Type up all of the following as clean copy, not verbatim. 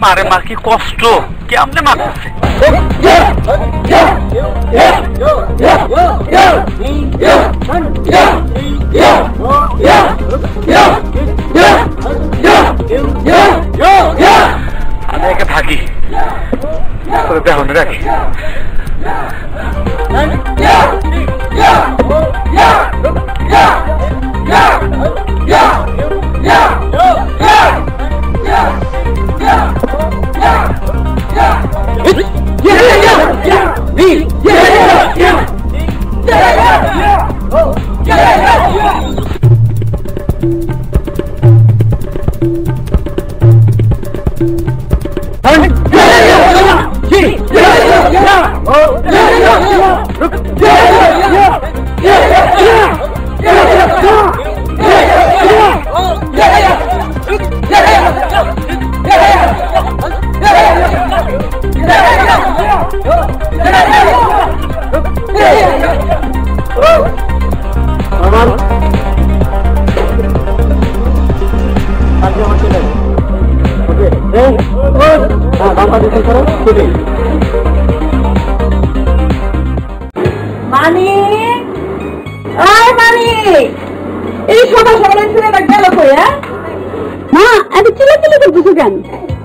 মারে মার কি কষ্ট কেমনে মারতেছে আমি একে থাকি দেখো রাখি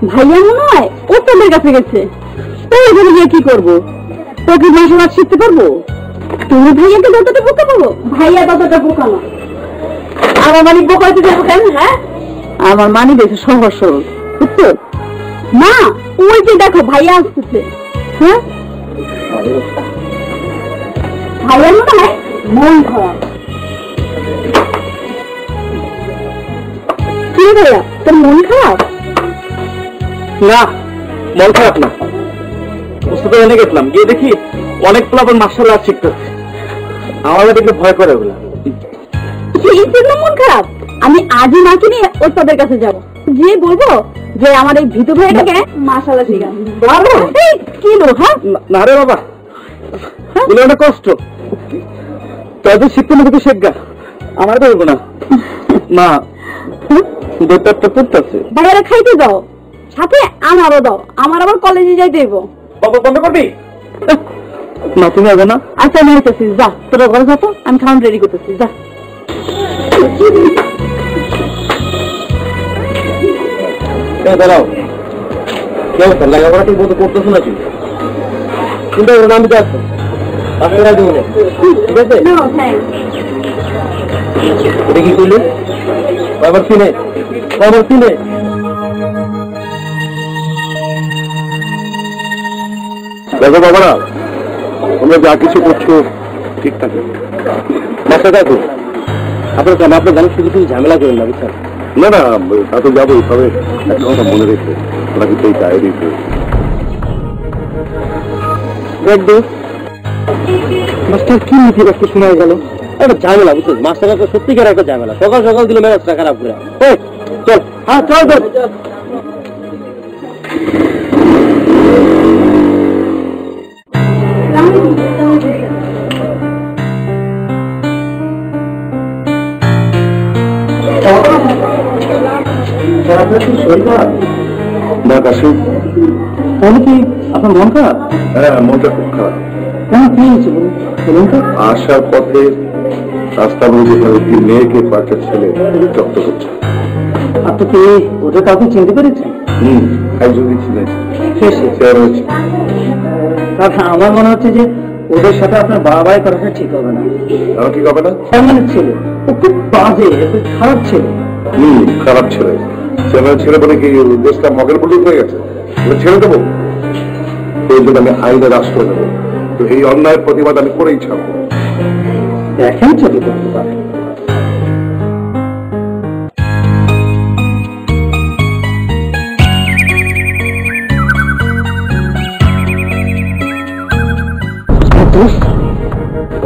ভাইয়া মনে হয় ও তোমার কাছে গেছে গিয়ে কি করবো তোকে মাসে মাস শিখতে পারবো তুমি ভাইয়াকে যতটা বোকা পাবো ভাইয়া ততটা বোকা না আমার মানিক বোকা হইতে যাবো কেন হ্যাঁ আমার মানি বেশি সহজ সরল বুঝছো না ওই যে দেখো ভাইয়া আসতেছে হ্যাঁ ভাইয়া মনে হয় মন খারাপ কি ভাইয়া তোর মন খারাপ না মন খারাপ না ওষুধ এনে গেছিলাম গিয়ে দেখি অনেক প্লাবন মার্শাল আর্ট শিখতেছে আমার দেখলে ভয় করে ওগুলা মন খারাপ আমি আজই মাকে নিয়ে ওস্তাদের কাছে যাব, যে বলবো যে আমার এই ভিতু ভাইটাকে মাশাআল্লাহ শিখান। কি লো? হ্যাঁ না রে বাবা, বলে অনেক কষ্ট, তাদের শিখতে না শেখগা, আমার তো হইব না। মা দুধটা পুড়তেছে, ভাইয়ারা খাইতে দাও, সাথে আমারও দাও, আমার আবার কলেজে যাইতে হইব। বাবা বন্ধ করবি না, তুমি হবে না? আচ্ছা আমি হইতেছি, যা তোরা ঘরে যা, তো আমি খাওয়ান রেডি করতেছি, যা। দাঁড়াও, কেউ লেখাপড়া ঠিক মতো করতেছো নাকি? কিন্তু আমি তো আছি, ঠিক আছে? এটা কি করলি? বাবার চিনে, বাবার চিনে। দেখো বাবারা, তোমরা যা কিছু করছো ঠিক থাকে, বাসা দেখো। আপনার কেন আপনার জানেন, শুধু শুধু ঝামেলা করেন না, বুঝছেন? না না, তা তো যাবোই, তবে একটা কথা মনে রেখে ওরা কিন্তু এই ডায়েরি মাস্টার কি নীতি বাক্য শোনা গেল? একটা ঝামেলা, বুঝছেন? মাস্টার একটা সত্যিকার একটা ঝামেলা, সকাল সকাল দিল মেজাজটা খারাপ করে। চল, হ্যাঁ চল চল। আপনার মন খারাপ? হ্যাঁ, মনটা খুব খারাপ। কেন, কি হয়েছে বলুন তো? আসার পথে রাস্তার মধ্যে একটি মেয়েকে কয়েকটা ছেলে জব্দ করছে। আপনি কি ওদের কাউকে চিনতে পেরেছেন? একজনই ছিলেন, আমার মনে হচ্ছে যে ওদের সাথে আপনার বাড়াবাড়ি করাটা ঠিক হবে না। ঠিক হবে না? মানে ছেলে ও খুব বাজে, খারাপ ছেলে। খারাপ ছেলে, ছেলে বলে কি দেশটা মগের পুলিশ হয়ে গেছে? ছেড়ে দেবো? এই জন্য আমি আইনের আশ্রয় দেবো। তো এই অন্যায়ের প্রতিবাদ আমি করেই ছাড়বো। দেখেন চলে করতে পারে।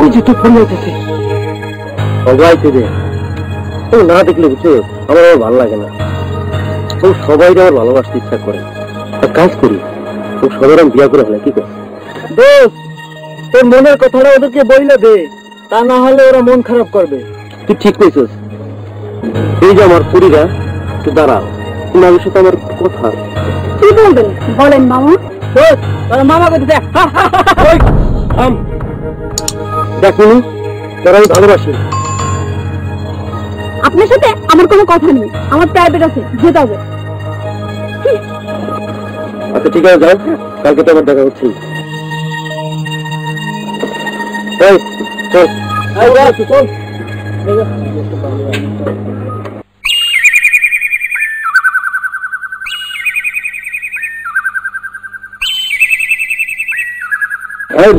ওই যে তো ফোন যাইতেছে, সবাইতে দে। ও না দেখলে বুঝছো, আমার আবার ভালো লাগে না। ও সবাই আমার ভালোবাসতে ইচ্ছা করে। এক কাজ করি, ও সবাই আমি বিয়া করে ফেলে, কি করছি? দোস্ত, তোর মনের কথাটা ওদেরকে বইলে দে, তা না হলে ওরা মন খারাপ করবে। তুই ঠিক কইছিস। এই যে আমার পুরীরা, তুই দাঁড়া, তোমার সাথে আমার কথা। কি বলবেন বলেন মামা? মামা করতে দেখ, দেখিনি তোরা আমি ভালোবাসি। আপনার সাথে আমার কোনো কথা নেই, আমার প্রাইভেট আছে, যেতে হবে। আচ্ছা ঠিক আছে, যাও, কালকে তো আবার দেখা হচ্ছে। চল চল।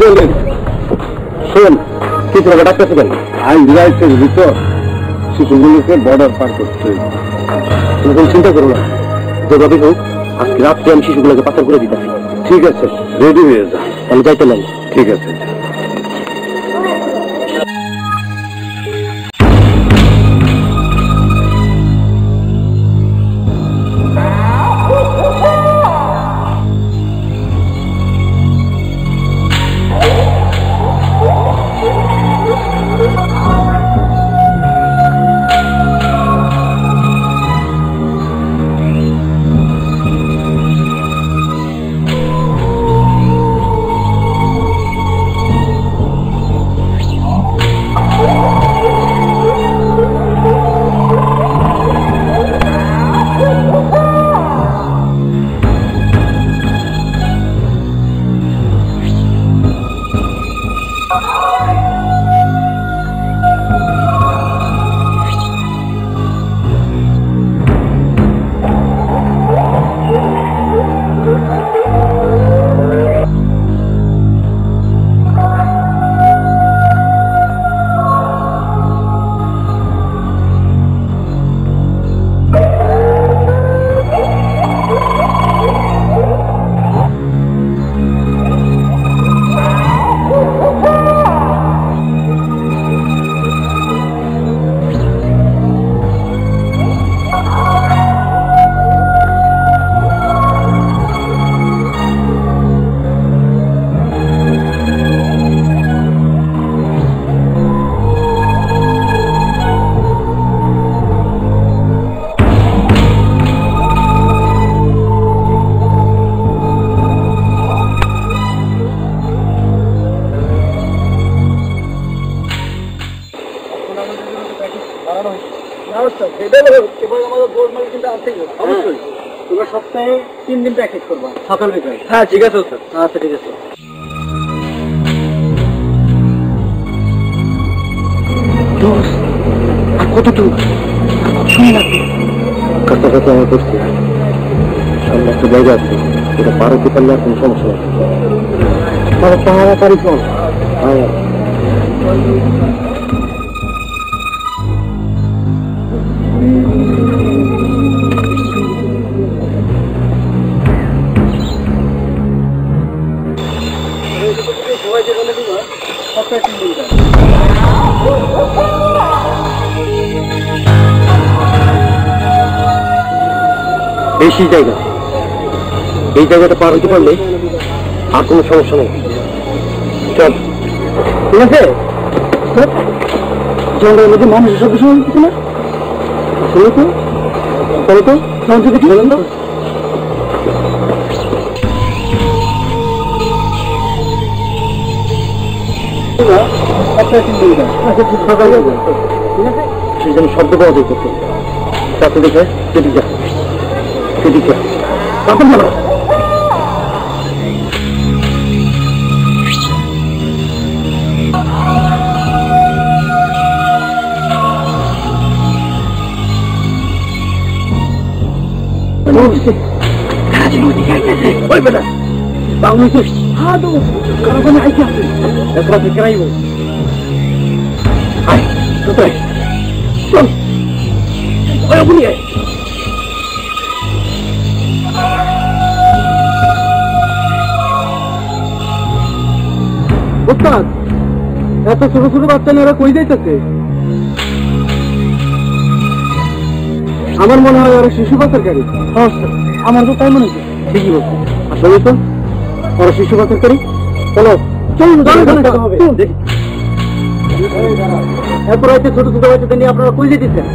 বললেন শোন, কিছু ডাক্তার কেন আইন দিলাইছে বুঝতো, শিশুগুলোকে বর্ডার পার করতে। তুমি কোনো চিন্তা করো না, যেভাবে হোক আজকে রাত্রে আমি শিশুগুলোকে পাথর করে দিতেছি। ঠিক আছে, রেডি হয়ে যা, আমি যাইতে নাই। ঠিক আছে। অবশ্যই তোমরা সপ্তাহে 3 দিন প্র্যাকটিস করবা সকাল বিকাল। হ্যাঁ ঠিক আছে স্যার। আচ্ছা ঠিক আছে। কতটুকু শুনে রাখবে কাছাকাছি আমি করছি সামনে একটা জায়গা আছে এটা পার হতে পারলে আর কোনো সমস্যা নেই। তাড়াতাড়ি চল। বেশি জায়গা, এই জায়গাটা পার হতে পারলে আর কোনো সমস্যা নেই। চল। ঠিক আছে। জঙ্গলের মধ্যে মানুষের শব্দ শোনা যাচ্ছে না? শোনো তো, চলো তো, সাউন্ড থেকে ঠিক বলেন তো। সেই জন্য শব্দ পাওয়া যায় করতে তাতে দেখে সেটি যা সেটি যা তখন ভালো। ওই বেটা বাংলা তো হাদু কারখানা আইছে আছে একবার থেকে আইবো। আয় কোথায় চল ওই আপনি আয়। ওস্তাদ এত ছোট ছোট বাচ্চা নিয়ে ওরা কই যাইতেছে? আমার মনে হয় ওরা শিশু পাচার গাড়ি। আমার তো তাই মনে হচ্ছে। ঠিকই বলছি। আসলে তো ওরা শিশু পাচার করি। চলো চলুন হবে। এরপর হয়তো ছোট ছোট বাচ্চাদের নিয়ে আপনারা কই যেতেছেন?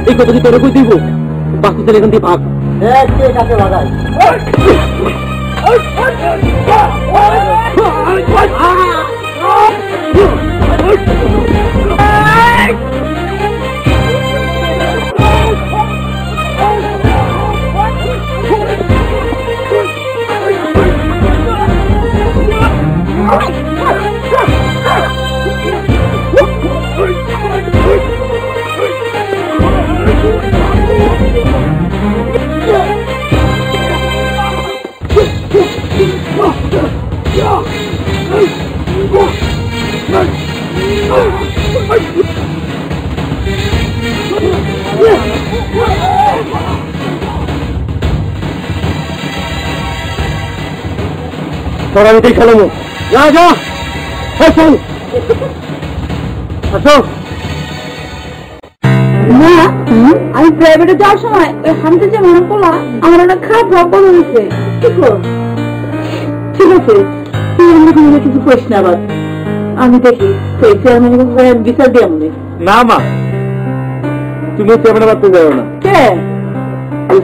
এই কথা কি তোরা কই দিব? বাচ্চাদের এখান থেকে ভাগ। কাছে লাগাই তোরা আমি খেলাবো। যা যা চল আসো। আমি প্রাইভেটে যাওয়ার সময় ওই হামতে যে মনে পড়লা আমার একটা খারাপ ভাবনা হয়েছে। ঠিক আছে তুই আমাকে কিছু করিস না। আবার আমি দেখি সেই চেয়ারম্যান বিচার দিয়ে আমি না মা তুমি চেয়ারম্যানের বাড়তে যাও না। কে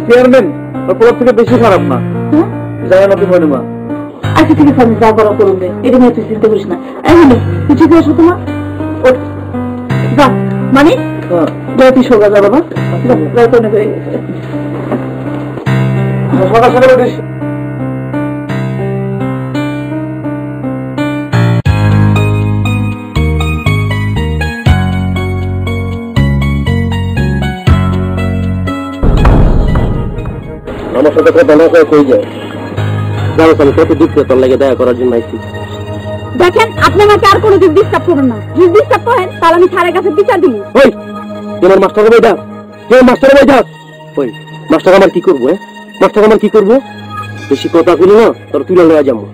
চেয়ারম্যান ওর থেকে বেশি খারাপ না যাই না তুমি মা। আচ্ছা ঠিক আছে আমি যা করা করুন এটা নিয়ে তুই চিন্তা করিস না। তুই ঠিক আছে তোমার যা মানে তুই সোজা যা বাবা সকাল সকাল উঠিস। আমার সাথে কথা না কই যায় জানো আমি কত দুঃখ তোর লাগে দয়া করার জন্য আইছি। দেখেন আপনি আমাকে আর কোনো দিন ডিস্টার্ব করবেন না। যদি ডিস্টার্ব করেন তাহলে আমি স্যারের কাছে বিচার দিব। ওই তোমার মাস্টার ভাই দাও তোমার মাস্টার ভাই দাও। ওই মাস্টার আমার কি করবো? মাস্টার আমার কি করবো? বেশি কথা বলি না তোর তুলে লয়ে যাবো।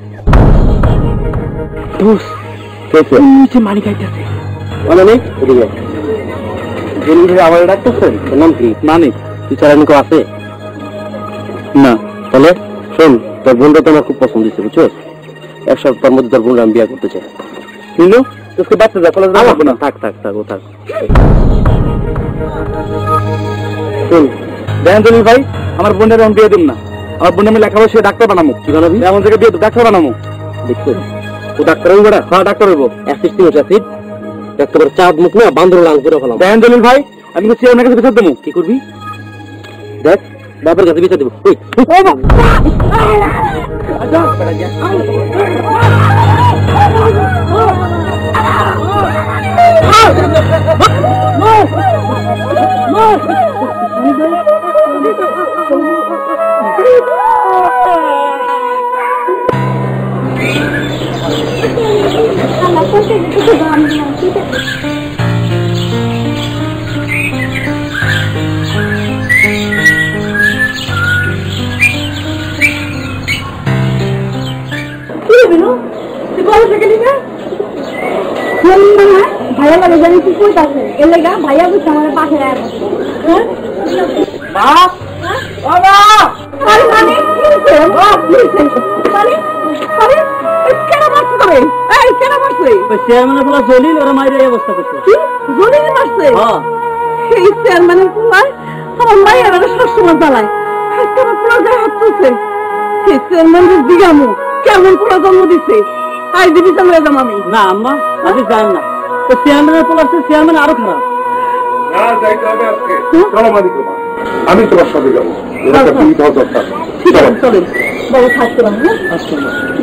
নিচে মানি খাইতেছে মানে আমার ডাকতেছেন নাম কি মানিক? তুই চালানি কেউ আছে না? তাহলে শোন তোর বোনটা তো আমার খুব পছন্দ হয়েছে বুঝছো। এক সপ্তাহের মধ্যে তোর বোন আমি বিয়ে করতে চাই। কিন্তু তোকে বাচ্চা যা কলেজ যাবো না। থাক থাক থাক ও থাক। শোন দেয়াঞ্জলি ভাই আমার বোনের আমি বিয়ে দিন না। আমার বোন আমি লেখাবো সে ডাক্তার বানাবো। কি বানাবি? এমন থেকে বিয়ে ডাক্তার বানাবো। দেখছো ও ডাক্তার হইব না? হ্যাঁ ডাক্তার হইব। অ্যাসিস্ট্যান্ট অ্যাসিড ডাক্তার চাঁদ মুখ না বান্দর লাল করে ফেলাম। দেয়াঞ্জলি ভাই আমি চেয়ারম্যানের কাছে বিচার দেবো। কি করবি? দেখ বাবার কাছে বিচার দেবো। ভাইয়া লাগে জানি কি কইতাছে এর লাগা ভাইয়া বুঝছে আমার পাশে রায় মা বাবা আরে মানে কি হইছে মানে আরে কেন মারছ তুমি এই কেন মারছ চেয়ারম্যানের বলা জলিল ওরা মাইরে এই অবস্থা করছে। কি জলিল মারছে? হ্যাঁ এই চেয়ারম্যানের পোলায় আমার মায়ের আর সবসময় জ্বালায় কেন পুরো গায়ে হাত তুলছে সেই চেয়ারম্যানের দিগামু কেমন পুরো জন্ম দিচ্ছে আই দিবি চলে যাম আমি। না আম্মা আপনি জানেন না তো চেয়ারম্যানের পোলাচ্ছে চেয়ারম্যান আরো খারাপ। না যাইতে হবে আজকে। চলো মালিক মা, আমি তোমার সাথে যাবো। এটা কি দরকার? ঠিক আছে চলেন বড় থাকতে পারেন হ্যাঁ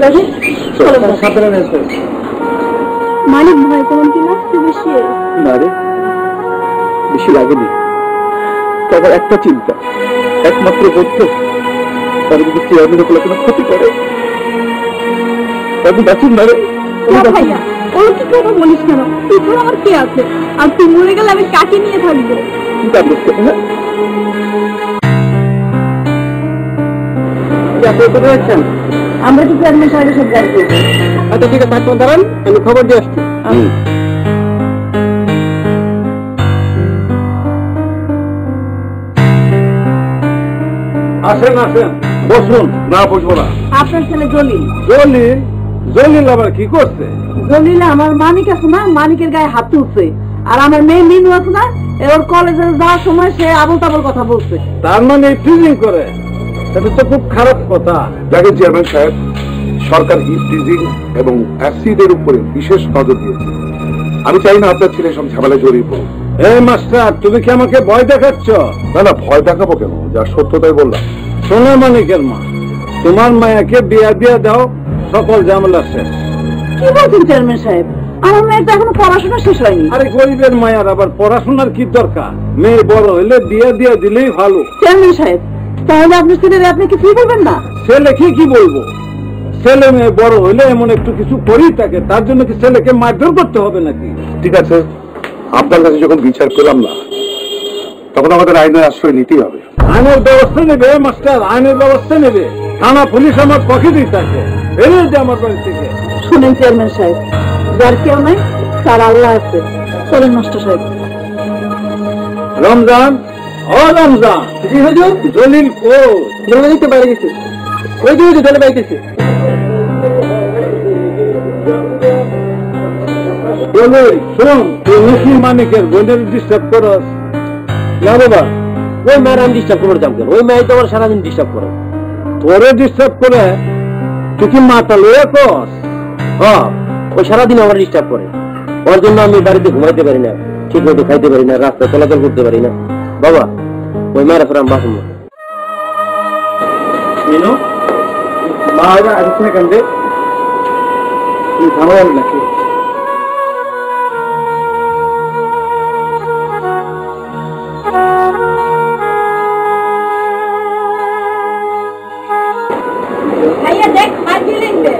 যাবি চলো সাবধানে মালিক ভাই কেমন কি লাগছে বেশি? না রে, বেশি লাগেনি। তবে একটা চিন্তা, একমাত্র বলত তার যদি চেয়ারম্যানের কোনো ক্ষতি করে আমি বাঁচুন না রে। ভাইয়া ওর কি কথা বলিস কেন? তুই ছাড়া আমার কে আছে? আর তুই মরে গেলে আমি কাকে নিয়ে থাকবো? চিন্তা করতে হ্যাঁ আমরা তো চেয়ারম্যান সাহেবের সব গাড়ি করবো। আচ্ছা ঠিক আছে থাকবেন, দাঁড়ান আমি খবর দিয়ে আসছি। আসেন আসেন, বসুন। না বসবো না। আপনার ছেলে জলিল। জলিল? জলিল আবার কি করছে? জলিল আমার মানিক আছে না, মানিকের গায়ে হাত তুলছে। আর আমার মেয়ে মিনু আছে না, ওর কলেজে যাওয়ার সময় সে আবল তাবল কথা বলছে। তার মানে টিজিং করে? এটা তো খুব খারাপ কথা। দেখেন চেয়ারম্যান সাহেব, সরকার টিজিং এবং অ্যাসিডের উপরে বিশেষ নজর দিয়েছে। আমি চাই না আপনার ছেলে সব ঝামেলায় জড়িয়ে পড়ুন। এই মাস্টার, তুমি কি আমাকে ভয় দেখাচ্ছ? না না, ভয় দেখাবো কেন? যা সত্যতাই বললাম। সোনা মানিকের মা, তোমার মায়াকে বিয়া দিয়ে দাও, সকল ঝামেলা শেষ। কি বলছেন চেয়ারম্যান সাহেব? আমার মেয়ের তো এখনো পড়াশোনা শেষ হয়নি। আরে গরিবের মায়ার আবার পড়াশোনার কি দরকার? মেয়ে বড় হইলে বিয়ে দিয়ে দিলেই ভালো। চেয়ারম্যান সাহেব, তাহলে আপনি ছেলের আপনি কি বলবেন না? ছেলে কি বলবো? ছেলে মেয়ে বড় হইলে এমন একটু কিছু করেই থাকে, তার জন্য কি ছেলেকে মারধর করতে হবে নাকি? ঠিক আছে, আপনার কাছে যখন বিচার পেলাম না, তখন আমাদের আইনের আশ্রয় নিতেই হবে। আইনের ব্যবস্থা নেবে মাস্টার, আইনের ব্যবস্থা নেবে। থানা পুলিশ আমার পকেটেই থাকে, বেরিয়ে যায় আমার বাড়ি থেকে। শুনেন চেয়ারম্যান সাহেব, যার কেউ নাই তার আল্লাহ আছে। চলেন মাস্টার সাহেব। রমজান, ও রমজান। জি হুজুর। জলিল কো? জলিল তো বাইরে গেছে। ওই যে জলিল বাইরে গেছে। জলিল শোন, তুই নসির মানিকের বোনের ডিস্টার্ব করস না বাবা? ওই মেয়ের আমি ডিস্টার্ব করবো কেন? ওই মেয়ে তো আমার সারাদিন ডিস্টার্ব করে। তোরে ডিস্টার্ব করে? তুই কি মাথা লইয়া কস? হ্যাঁ, ওই সারাদিন আমার ডিস্টার্ব করে। ওর জন্য আমি বাড়িতে ঘুমাইতে পারি না, ঠিক মতো খাইতে পারি না, রাস্তায় চলাচল করতে পারি না। বাবা ওই মেয়েরা ফের আমি বাসন মা আসছে কান্দে, তুই ঝামেলা নাকি? ভাইয়া দেখ মার দিলেন রে।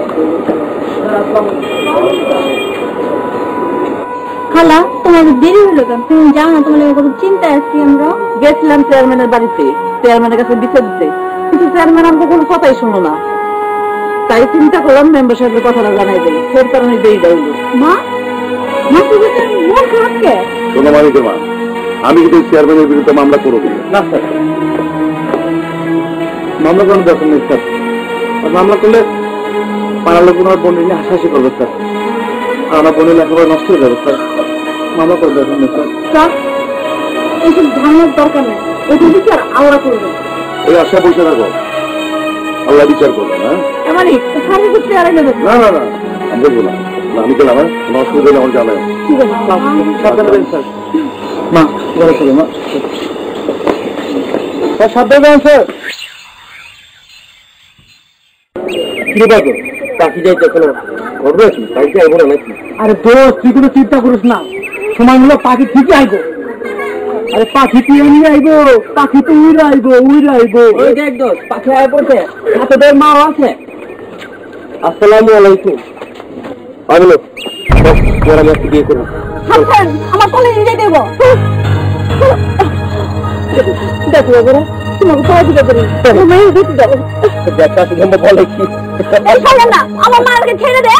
খালা, তোমার দেরি হলো কেন? তুমি জানো না তোমার কত চিন্তায় আছি আমরা। গেছিলাম চেয়ারম্যানের বাড়িতে, চেয়ারম্যানের কাছে বিচার দিতে, কিন্তু চেয়ারম্যান আমাকে কোনো কথাই শুনো না। তাই চিন্তা করলাম মেম্বার সাহেবের কথাটা জানাই দেই, সেই কারণে দেরি হইল। মা মা তুমি মন খারাপ কে? শোনো মানিকের মা, আমি কিন্তু চেয়ারম্যানের বিরুদ্ধে মামলা করবো না স্যার। মামলা করার দরকার নেই স্যার। মামলা করলে পাড়ার লোক ওনার বোন নিয়ে হাসাহাসি করবে স্যার, আর আমার বোনের লেখাপড়া নষ্ট হয়ে যাবে স্যার। মামলা করার দরকার নেই স্যার। স্যার এইসব ঝামেলার দরকার নেই, ওইটা বিচার আলাদা করবে। এই আশা বসে থাকো, আল্লাহ বিচার করবেন। হ্যাঁ মানে স্যারের কিছু চেয়ারে নেবে না না না, আমি বলবো না। আমি গেলাম, কোনো অসুবিধা নেই, আমার জানাই। ঠিক আছে সাবধানে স্যার। মা সাবধান স্যার। কি বাবু পাখি যাইতে এখনো ঘটবে কি পাখি আইব না নাকি? আরে দোস্ত তুই কোনো চিন্তা করিস না, সময় মূলক পাখি ঠিকই আইব। আরে পাখি তুই এমনি আইব, পাখি তো উড়ে আইব। ওই দেখ দোস্ত পাখি আয় পড়ছে, হাতে তোর মাও আছে। আসসালামু আলাইকুম। আমি লোক যারা আমি আজকে বিয়ে করবো। হাসান আমার কোলে নিয়ে দেবো। দেখো এবারে তোমাকে পাওয়া দিতে পারি, মেয়ে দিতে যাবো। দেখা শুধু বলে কি এই ছাড়ে না, আমার মাকে ছেড়ে দে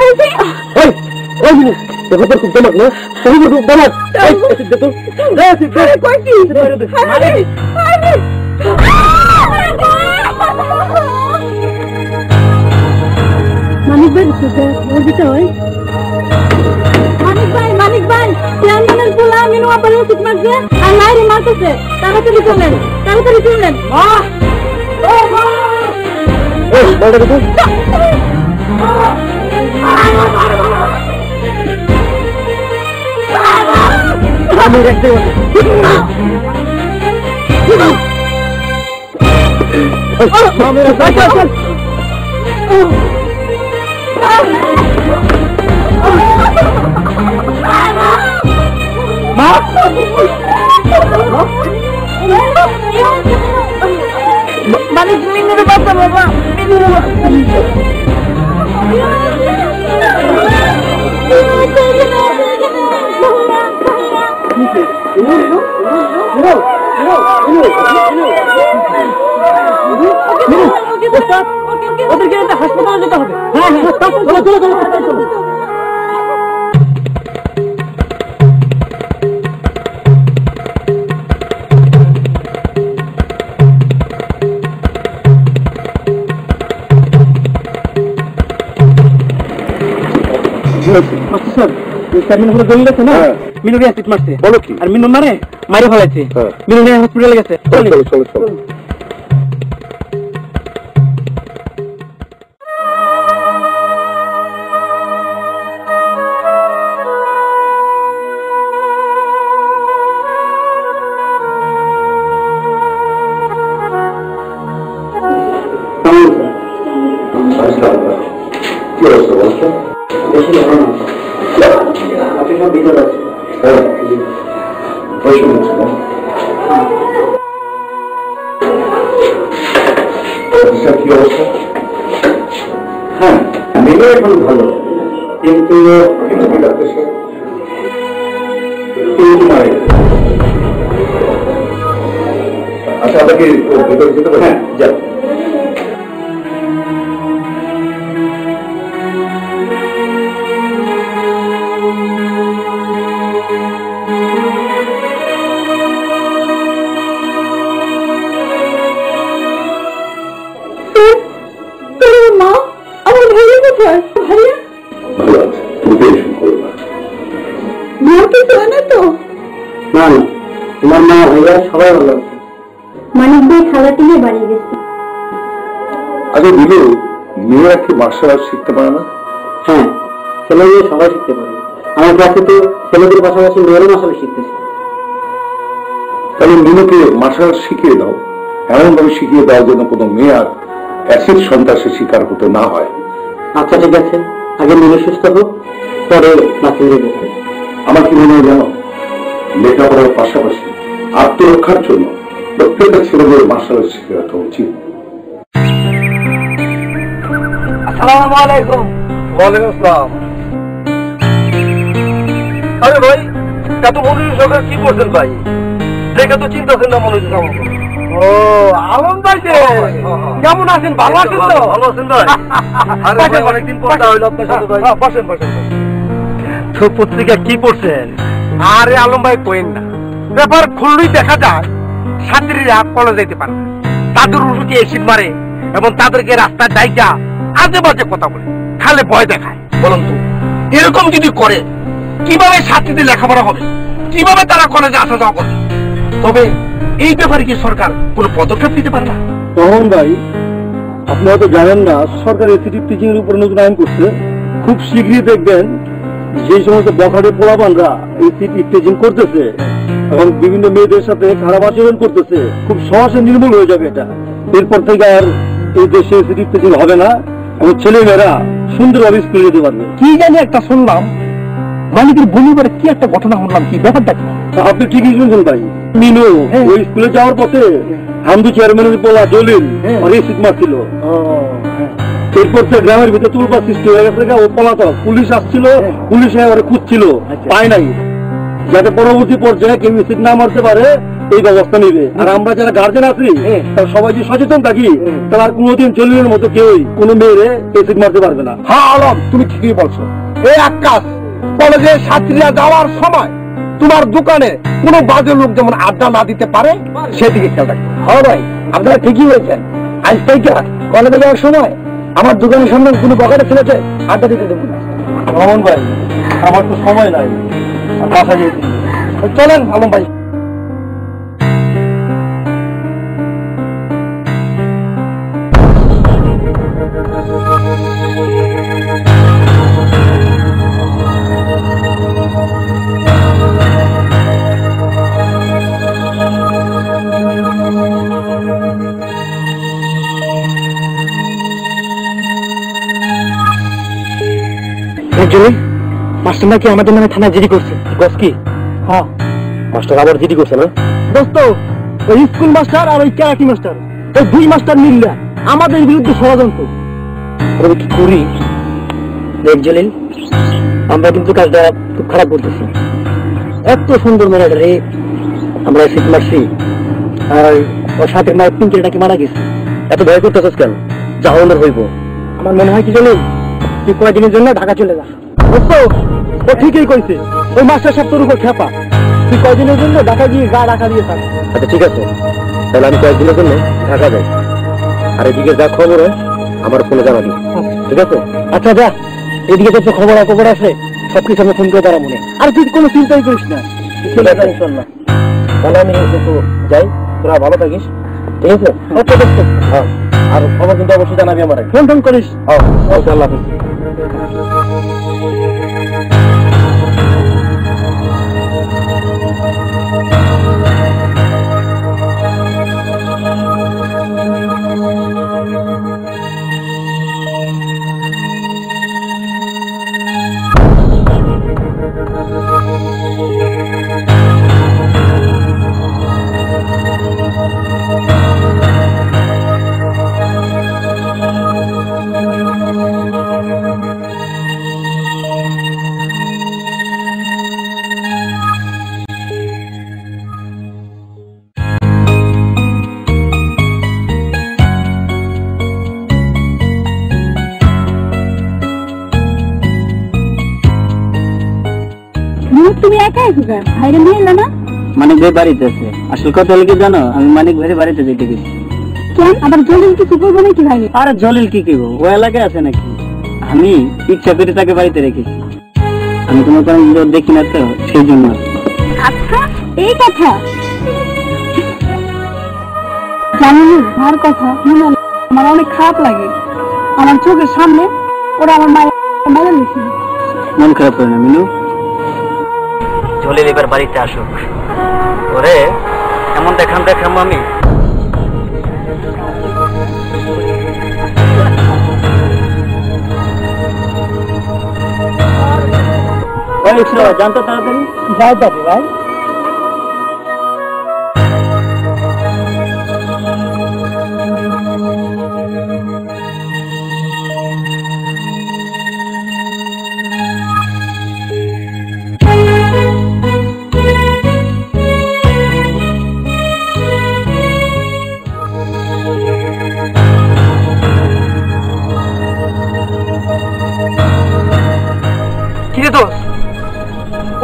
বলছি। ওই মিনিট দেখো তোর খুব দমাক না, তুমি খুব দমাক। কই কি মানিক ভাই দিতে হয়। মানিক ভাই চেয়ারম্যানের পোলা মিনু আবার ওষুধ মারছে আর লাইরে মারতেছে। তাড়াতাড়ি চলেন। আমি দেখতে মানিক মিনুর বাচ্চা বাবা, মিনুর ওদেরকে হাসপাতালে যেতে হবে। হ্যাঁ চলো। মিনুকে অ্যাসিড মারছে। বলো কি? আর মিনু মারে ফেলাইছে। মিনু হসপিটালে গেছে। চলো। কি অবস্থা বলছো? আপনি সব ভিতরে আছে। কি অবস্থা? হ্যাঁ মিনু এখন ভালো, কিন্তু আচ্ছা আপনাকে ভেতরে যেতে পারি? হ্যাঁ যাও। মা আমার ভাইয়া কোথায়? ভাইয়া ভালো আছে, তুমি টেনশন করো না। মা কিছু হয় না তো? না তোমার মা ভাইয়া সবাই ভালো আছে। মানিক ভাই খালাটি নিয়ে বাড়ি গেছে। আগে দিলে মেয়েরা কি মার্শাল আর্ট শিখতে পারে না? হ্যাঁ ছেলে মেয়ে সবাই শিখতে পারে। আমার কাছে তো ছেলেদের পাশাপাশি মেয়েরও মার্শাল শিখতেছে। তাহলে মিনুকে মার্শাল আর্ট শিখিয়ে দাও, এমন ভাবে শিখিয়ে দাও যেন কোনো মেয়ে আর অ্যাসিড সন্ত্রাসের শিকার হতে না হয়। আচ্ছা ঠিক আছে, আগে মিনু সুস্থ হোক, পরে মাসে যাবে। আমার কি মনে হয় জানো, লেখাপড়ার পাশাপাশি আত্মরক্ষার জন্য প্রত্যেকটা ছেলেদের মার্শাল আর্ট শিখে রাখা উচিত। আসসালামু আলাইকুম। ওয়ালাইকুম আসসালাম। আরে ভাই এত মনোযোগ সরকার কি করছেন ভাই? দেখে তো চিন্তা আছেন না মনোযোগ আমার। ও আলম ভাই যে কেমন আছেন? ভালো আছেন তো? ভালো আছেন ভাই? আরে ভাই অনেকদিন পর দেখা হইলো আপনার সাথে ভাই। বসেন। তো পত্রিকা কি পড়ছেন? আরে আলম ভাই কইেন না, ব্যাপার খুললেই দেখা যায় ছাত্রীরা কলেজে যেতে পারে না, তাদের উঠে এসিড মারে এবং তাদেরকে রাস্তায় ডাইকা আজে বাজে কথা বলে, খালে ভয় দেখায়। বলুন তো এরকম যদি করে কিভাবে ছাত্রীদের লেখাপড়া হবে, কিভাবে তারা কলেজে আসা যাওয়া করবে? তবে এই ব্যাপারে কি সরকার কোনো পদক্ষেপ নিতে পারে না? তখন ভাই আপনি হয়তো জানেন না, সরকার এসিটিভ টিচিং এর উপর নতুন আইন করছে। খুব শীঘ্রই দেখবেন যে সমস্ত বখাটে পোলাপানরা এসিটিভ টিচিং করতেছে এবং বিভিন্ন মেয়েদের সাথে খারাপ আচরণ করতেছে, খুব সহজে নির্মূল হয়ে যাবে এটা। এরপর থেকে আর এই দেশে সিটিং হবে না এবং ছেলেমেয়েরা সুন্দরভাবে স্কুলে যেতে পারবে। কি জানি একটা শুনলাম, মানিকের বলিবারে কি একটা ঘটনা শুনলাম, কি ব্যাপারটা কি? আপনি ঠিকই শুনছেন ভাই। মিনু ওই স্কুলে যাওয়ার পথে হামদু চেয়ারম্যানের পোলা জলিল আর এসিড মারছিল। এরপর থেকে গ্রামের ভিতরে তুলপা সৃষ্টি হয়ে গেছে। ও পলাতক, পুলিশ আসছিল, পুলিশে ওরা খুঁজছিল, পায় নাই। যাতে পরবর্তী পর্যায়ে কেউ এসিড না মারতে পারে এই ব্যবস্থা নিবে। আর আমরা যারা গার্জেন আছি তারা সবাই যদি সচেতন থাকি তাহলে আর কোনোদিন জলিলের মতো কেউই কোনো মেয়েরে এসিড মারতে পারবে না। হ্যাঁ আলম, তুমি ঠিকই বলছো। এই আকাশ কলেজে ছাত্রীরা যাওয়ার সময় তোমার দোকানে কোনো বাজে লোক যেমন আড্ডা না দিতে পারে সেদিকে খেয়াল রাখবে। হ্যাঁ ভাই, আপনারা ঠিকই বলছেন। আজ থেকে কলেজে যাওয়ার সময় আমার দোকানের সামনে কোনো বকাটে ছেলেছে আড্ডা দিতে দেবো না। রমন ভাই, আমার তো সময় নাই, বাসা যেতে। চলেন আলম ভাই। মাস্টার নাকি আমাদের নামে থানায় জিডি করছে। গস কি? হ্যাঁ, মাস্টার আবার জিডি করছে না? দোস্ত, ওই স্কুল মাস্টার আর ওই ক্যারাটি মাস্টার, ওই দুই মাস্টার মিললে আমাদের বিরুদ্ধে ষড়যন্ত্র। আমি কি করি দেখ জলিল, আমরা কিন্তু কাজটা খুব খারাপ করতেছি। এত সুন্দর মেয়েটা রে আমরা শীত মারছি, আর ওর সাথে মায়ের পিঙ্কিটাকে মারা গেছে। এত ভয় করতেছিস কেন? যা হওয়ার হইব। আমার মনে হয় কি জলিল, তুই কয়েকদিনের জন্য ঢাকা চলে যা। ও ঠিকই কইছে, ওই মাস্টার সাহেব তোর উপর খেপা। তুই কয়েকদিনের জন্য ঢাকা গিয়ে গা রাখা দিয়ে থাক। আচ্ছা ঠিক আছে, তাহলে আমি কয়েকদিনের জন্য ঢাকা যাই। আর এদিকে যা খবর হয় আমার ফোনে জানাবি, ঠিক আছে? আচ্ছা যা, এদিকে তো খবর আছে, সবকিছু আমি ফোন করে তারা মনে। আর তুই কোনো চিন্তাই করিস না, ঠিক আছে? ইনশাল্লাহ। তাহলে আমি একটু যাই, তোরা ভালো থাকিস, ঠিক আছে? হ্যাঁ, আর খবর কিন্তু অবশ্যই জানাবি আমার। ফোন করিস। হ্যাঁ, আল্লাহ হাফিজ। তুমি একা আছো কেন? ভাইরে নিয়ে এলো না? মানিক ভাই বাড়িতে আছে। আসল কথা হলো কি জানো, আমি মানিক ভাইয়ের বাড়িতে যেতে গেছি। কেন? আবার জলিল কিছু করবো নাকি ভাই? আরে জলিল কি করবো, ও এলাকায় আছে নাকি? আমি ইচ্ছা করে তাকে বাড়িতে রেখেছি। আমি তোমার কোনো দেখি না তো, সেই জন্য। আচ্ছা এই কথা জানি আমার কথা মনে আমার অনেক খারাপ লাগে। আমার চোখের সামনে ওরা আমার মায়ের দিয়েছিল। মন খারাপ করে না মিনু, জলিল এবার বাড়িতে আসুক। ওরে এমন দেখাম আমি। জানতো তাড়াতাড়ি যাই যাবে ভাই।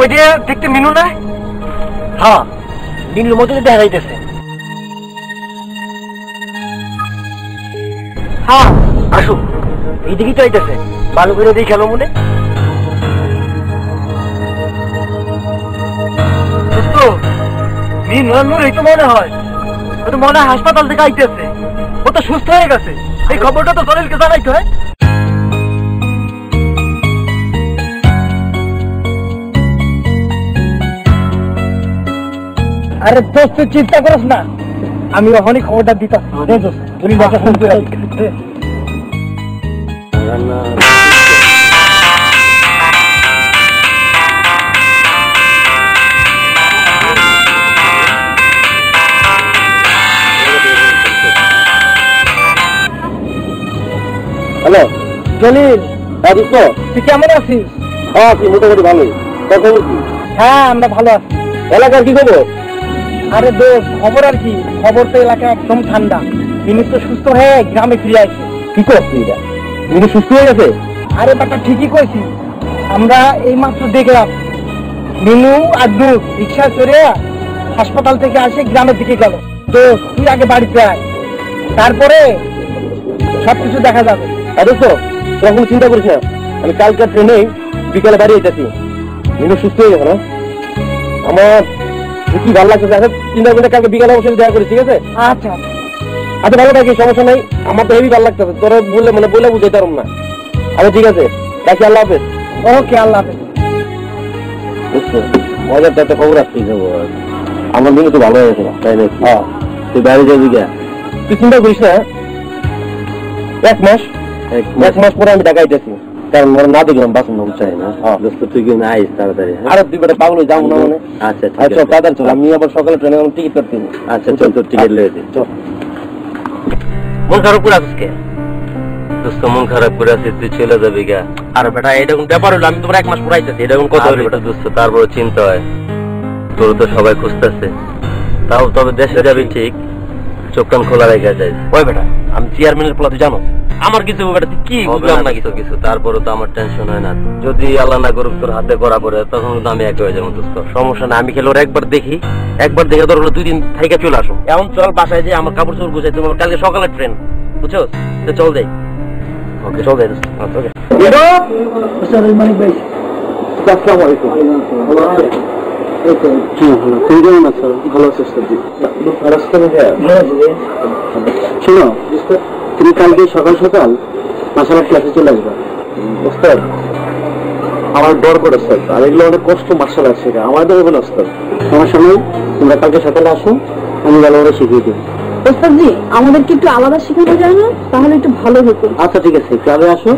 ওই যে দেখতে মিনু না? হ্যাঁ, মিনুর মতো দেখা যাইতেছে। হ্যাঁ আসুক, এইদিকেই তো আইতেছে। ভালো করে দিয়ে খেলো মনে। মিনুর এই তো মনে হয়, ও তো মনে হয় হাসপাতাল থেকে আইতেছে। ও তো সুস্থ হয়ে গেছে। এই খবরটা তো জলিলকে জানাইতে হয়। আরে দোস্ত তুই চিন্তা করিস না, আমি ওখানে খবরটা দিতাম। হ্যালো জলিল, হ্যাঁ দোস্ত, তুই কেমন আছিস? হ্যাঁ আছি মোটামুটি ভালোই। তোর খবর কি? হ্যাঁ আমরা ভালো আছি। এলাকার কি খবর? আরে দোস্ত খবর আর কি, খবর তো এলাকা একদম ঠান্ডা। মিনু তো সুস্থ হয়ে গ্রামে ফিরে আসছে। কি করছিস এটা? মিনু সুস্থ হয়ে গেছে? আরে বাটা ঠিকই কইছি, আমরা এই মাত্র দেখলাম মিনু আর দুধ রিক্সা চড়ে হাসপাতাল থেকে আসে গ্রামের দিকে গেল। তো তুই আগে বাড়িতে আয়, তারপরে সবকিছু দেখা যাবে। আর দোস্ত তোরা কোনো চিন্তা করিস না, আমি কালকার ট্রেনে বিকালে বাড়ি যেতেছি। মিনু সুস্থ হয়ে গেছে না? আমার কি ভালো লাগছে, আচ্ছা চিন্তা করে কালকে বিকালে অবশ্যই দেখা করি, ঠিক আছে? আচ্ছা আচ্ছা ভালো থাকি, সমস্যা নাই। আমার তো হেভি ভালো লাগতেছে, তোরা বললে মানে বলে বুঝাইতে পারব না। আচ্ছা ঠিক আছে, রাখি, আল্লাহ হাফেজ। ওকে, আল্লাহ হাফেজ। বুঝছো, মজার একটা খবর আসছে। আমার মিনু তো ভালো হয়ে গেছে, তাই না? হ্যাঁ, তুই বাইরে যাবি গা, তুই চিন্তা করিস না। এক মাস পরে আমি ঢাকা আইতেছি, কারণ ওরা না দেখলাম বাসন নাম চাই না। তুই কি না আইস তাড়াতাড়ি? আরে তুই বেটা পাগল হয়ে যাবো না মানে। আচ্ছা আচ্ছা তাড়াতাড়ি চল, আমি আবার সকালে ট্রেনে টিকিট কাটতে। আচ্ছা চল, তোর টিকিট লেগে দে, চল। মন খারাপ করে আছিস কে? দোস্ত মন খারাপ করে আছিস, তুই চলে যাবি গা। আরে বেটা এটা কোন ব্যাপার হলো, আমি তোমার 1 মাস পড়াইতেছি, এটা কোন কথা হলো বেটা? দোস্ত তারপর চিন্তা হয়, তোর তো সবাই খুঁজতেছে, তাও তবে দেশে যাবি ঠিক, চোখ কান খোলা রেখে যায়। ওই বেটা আমি চেয়ারম্যানের পোলা, তুই জানো আমার কিছু বেটা তুই কি বুঝলাম না কিছু কিছু। তারপরে তো আমার টেনশন হয় না, যদি আল্লাহ না করুক তোর হাতে করা পড়ে তখন কিন্তু আমি এক হয়ে যাবো। দোস্ত সমস্যা না, আমি খেলে ওর একবার দেখি, তোর হলো 2 দিন থেকে চলে আসো। এখন চল বাসায় যে আমার কাপড় চোপড় গুছাই, তোমার কালকে সকালে ট্রেন, বুঝছো? তো চল যাই। ওকে চল যাই। ওকে মানিক ভাই, আসসালামু আলাইকুম। তুই কেমন আছো? ভালো আছিস? শোনো, তুমি কালকে সকাল সকাল মাসালার ক্লাসে চলে আসবে। ওস্তাদ আমার ডর করে স্যার, আর এগুলো অনেক কষ্ট মার্শাল আর্ট শেখা, আমার ডর হবে না ওস্তাদ। সমস্যা নেই, তোমরা কালকে সকালে আসো, আমি ভালো করে শিখিয়ে দেবো। ওস্তাদজি, আমাদেরকে একটু আলাদা শেখানো যায় না? তাহলে একটু ভালো হতো। আচ্ছা ঠিক আছে, ক্লাবে আসো,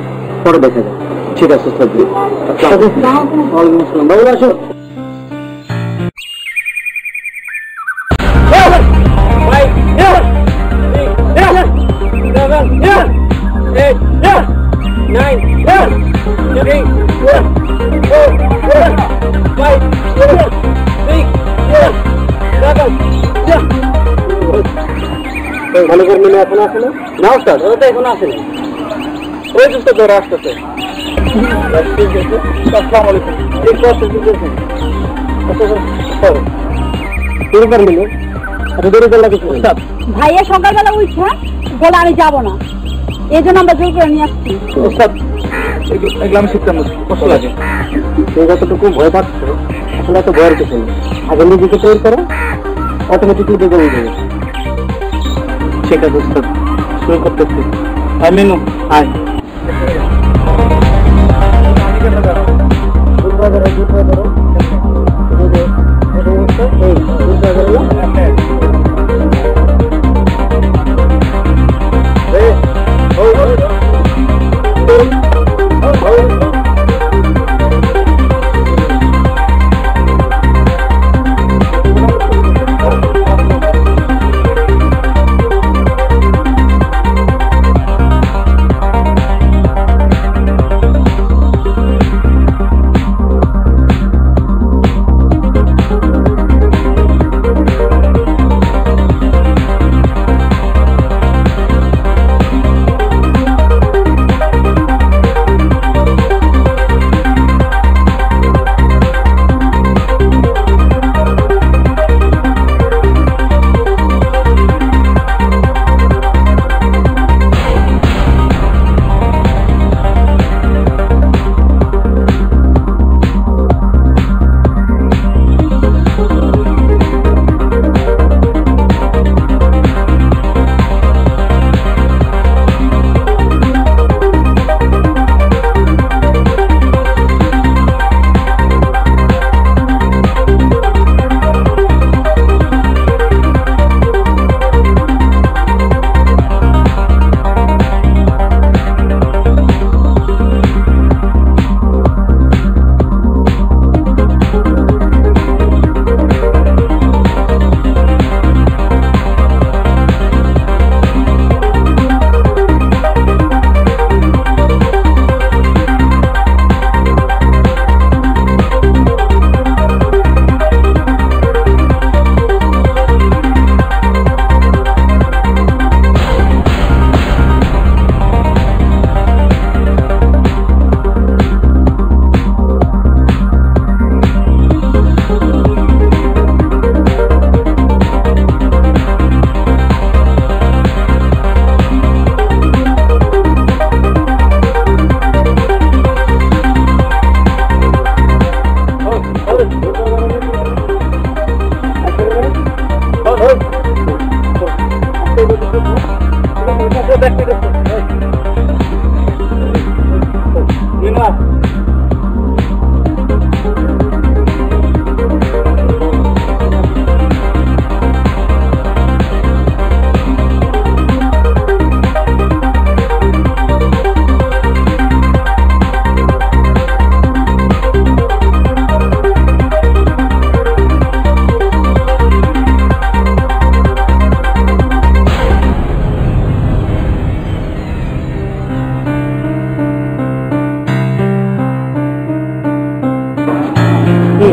পরে দেখা যাবে। ঠিক আছে ওস্তাদজি। ওয়ালাইকুম আসসালাম। বাবু আসো। ভালো করে মিলে এখন আসে না? না ওস্তাদ, ওরা তো এখন আসে না। ওই তো ধরে আসতেছে। আসসালামু আলাইকুম। ঠিক আছে, ঠিক আছে। পুরোবার মিলে আচ্ছা দেরি করলে কিছু ওস্তাদ। ভাইয়া সকালবেলা উঠছে বলে আমি যাব না, এই জন্য আমরা জোর করে নিয়ে আসছি। ওস্তাদ এগুলো আমি শিখতাম, কষ্ট লাগে। সেই যতটুকু ভয় পাচ্ছ, আসলে এত ভয়ের কিছু নেই। আগে নিজেকে তৈরি করো, অটোমেটিকলি দেখে হয়ে যাবে। ঠিক আছে ওস্তাদ, শুরু করতেছি। আর মিনু আয়।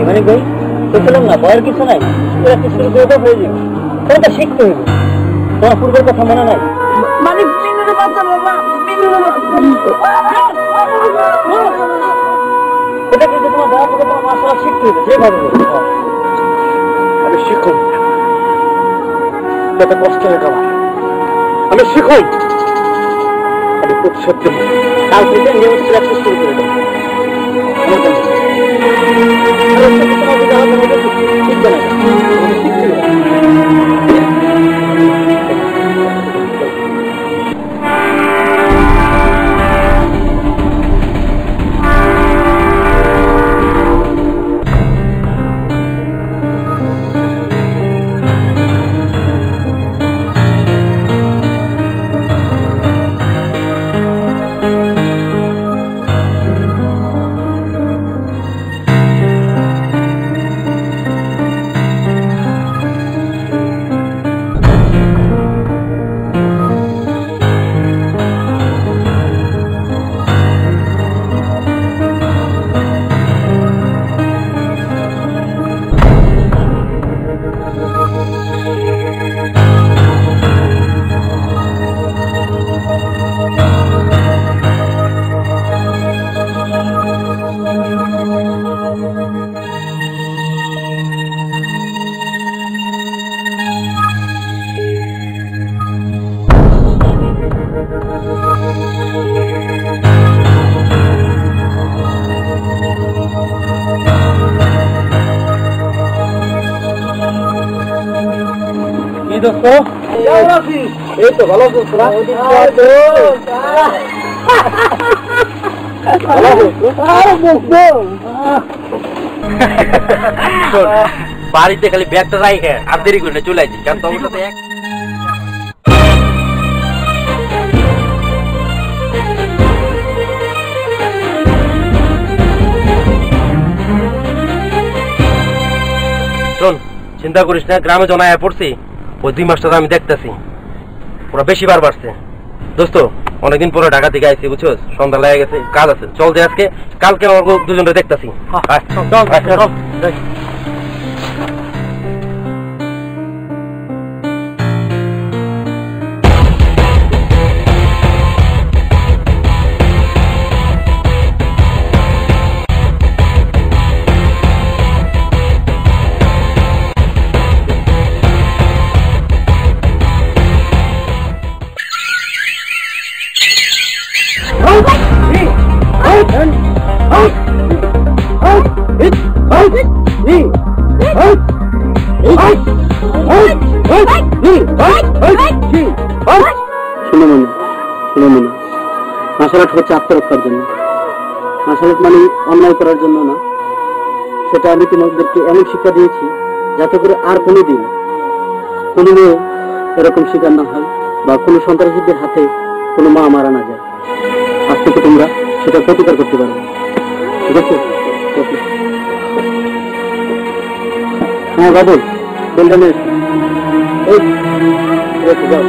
মানে ভাই দেখলাম না ভয়ের কিছু নাই, শুরু করে তো হয়ে যাবে, তোমাকে শিখতে হবে। তোমার পূর্বের কথা মনে নাই? মানে মিনুর বাচ্চা বাবা, মিনুর এটা কিন্তু তোমার বাবা থেকে তোমার মার্শাল আর্ট শিখতে হবে যেভাবে হোক। আমি শিখুন, কত কষ্ট হয়ে গেল। আমি শিখুন, আমি প্রতিশোধ দেব। কাল থেকে নিয়মিত প্র্যাকটিস শুরু করে দেবো। কি দোস্ত? এই তো ভালো আছিস তোরা? বাড়িতে খালি ব্যাগটা রাখে আর দেরি করে চলে আসি, কারণ তোমার সাথে শোন, চিন্তা করিস না, গ্রামে জনায় পড়ছি, ওই 2 মাসটা আমি দেখতেছি ওরা বেশি বার বাড়ছে। দোস্ত অনেকদিন পরে ঢাকা থেকে আইছি, বুঝছো, সন্ধ্যা লেগে গেছে, কাজ আছে, চল যে আজকে কালকে আমার দুজনটা দেখতেছি। শুনে মনে মার্শাল আর্ট হচ্ছে আত্মরক্ষার জন্য, মার্শাল আর্ট মানে অন্যায় করার জন্য না। সেটা আমি তোমাদেরকে এমন শিক্ষা দিয়েছি যাতে করে আর কোনোদিন কোনো মেয়ে এরকম শিকার না হয় বা কোনো সন্ত্রাসীদের হাতে কোনো মা মারা না যায়। আজ থেকে তোমরা সেটা প্রতিকার করতে পারবে, ঠিক আছে? হ্যাঁ বাবু, বেলটা নিয়ে এসো। যাও।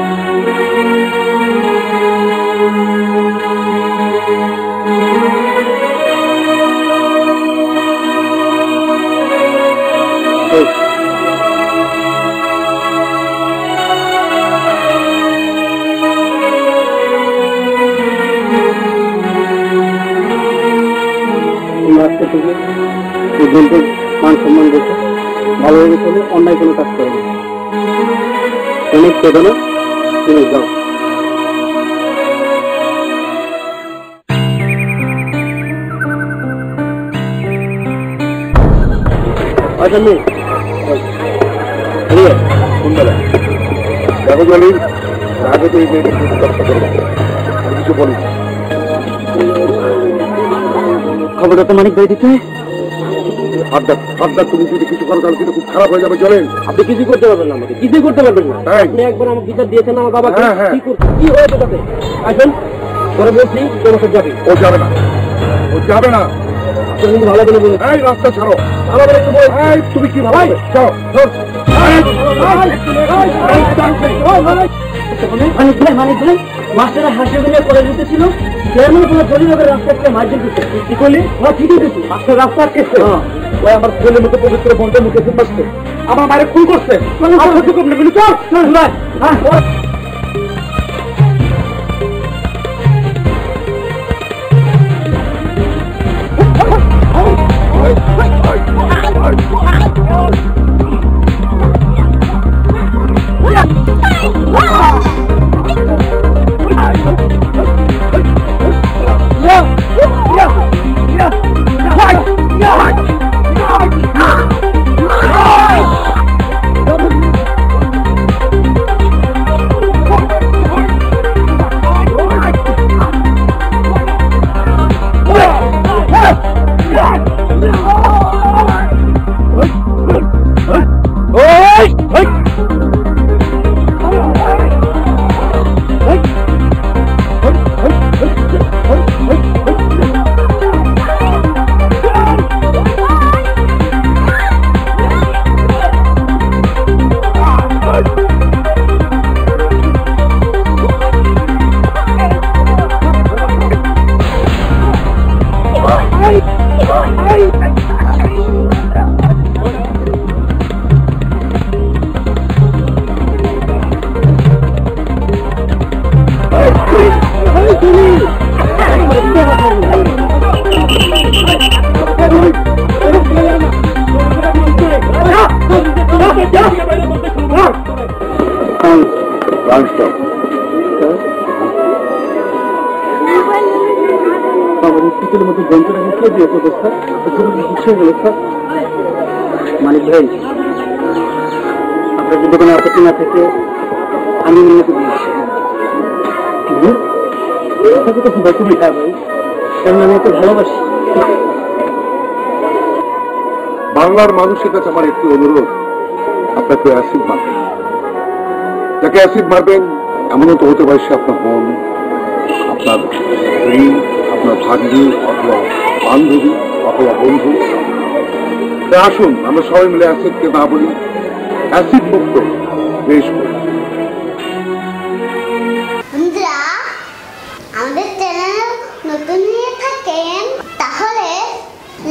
আজকে থেকে এই দিনকে মান সম্মান রেখে ভালোভাবে চলে, অন্যায় কোনো কাজ করে না। অনেক কেঁদো না, তুমি যাও। দেখো জলি, আগে তো এই মেয়েকে খুব কষ্ট করবো, আমি কিছু বলি না। খবরটা তো মানিক ভাই দিতে। আপনার তুমি যদি কিছু করো তাহলে কিন্তু খুব খারাপ হয়ে যাবে। চলেন। আপনি কিছু করতে পারবেন না, আমাকে কিছুই করতে পারবেন না। তাই? আপনি একবার আমাকে বিচার দিয়েছেন আমার বাবাকে, হ্যাঁ, হ্যাঁ। কি হয়েছে তাতে? আসবেন পরে বলছি তোমার সাথে যাবে। ও যাবে না, ও যাবে না। আপনি কিন্তু ভালো করে বলুন। এই রাস্তা ছাড়ো। আমাদের একটু বল। এই তুমি কি ভালো যাও ধর। মানিক ভাই মাস্টাররা হাসি গুলিয়ে করে দিতেছিল, কেমন তোমার জলিনগরের রাস্তা একটা মার্জিন দিচ্ছে। কি করলি? ঠিকই দিচ্ছি, মাস্টার রাস্তা আটকেছে। ওই আমার ছেলের মতো পবিত্র বন্ধের মুখে আসছে, আমার মায়ের খুন করছে। মানিক ভাই আপনার যদি কোনো আপত্তি না থেকে আমি নিয়ে তুমি ভাই, কারণ আমি এত ভালোবাসি। বাংলার মানুষের কাছে আমার একটি অনুরোধ, আপনাকে অ্যাসিড মারবেন। যাকে অ্যাসিড মারবেন এমনও তো হতে পারে সে আপনার বোন, আপনার স্ত্রী, আপনার ভাগ্নি, অথবা বান্ধবী, অথবা বন্ধু। তাই আসুন আমরা সবাই মিলে অ্যাসিডকে না বলি, অ্যাসিড মুক্ত দেশ করি। বন্ধুরা, আমাদের চ্যানেল নতুন হয়ে থাকেন তাহলে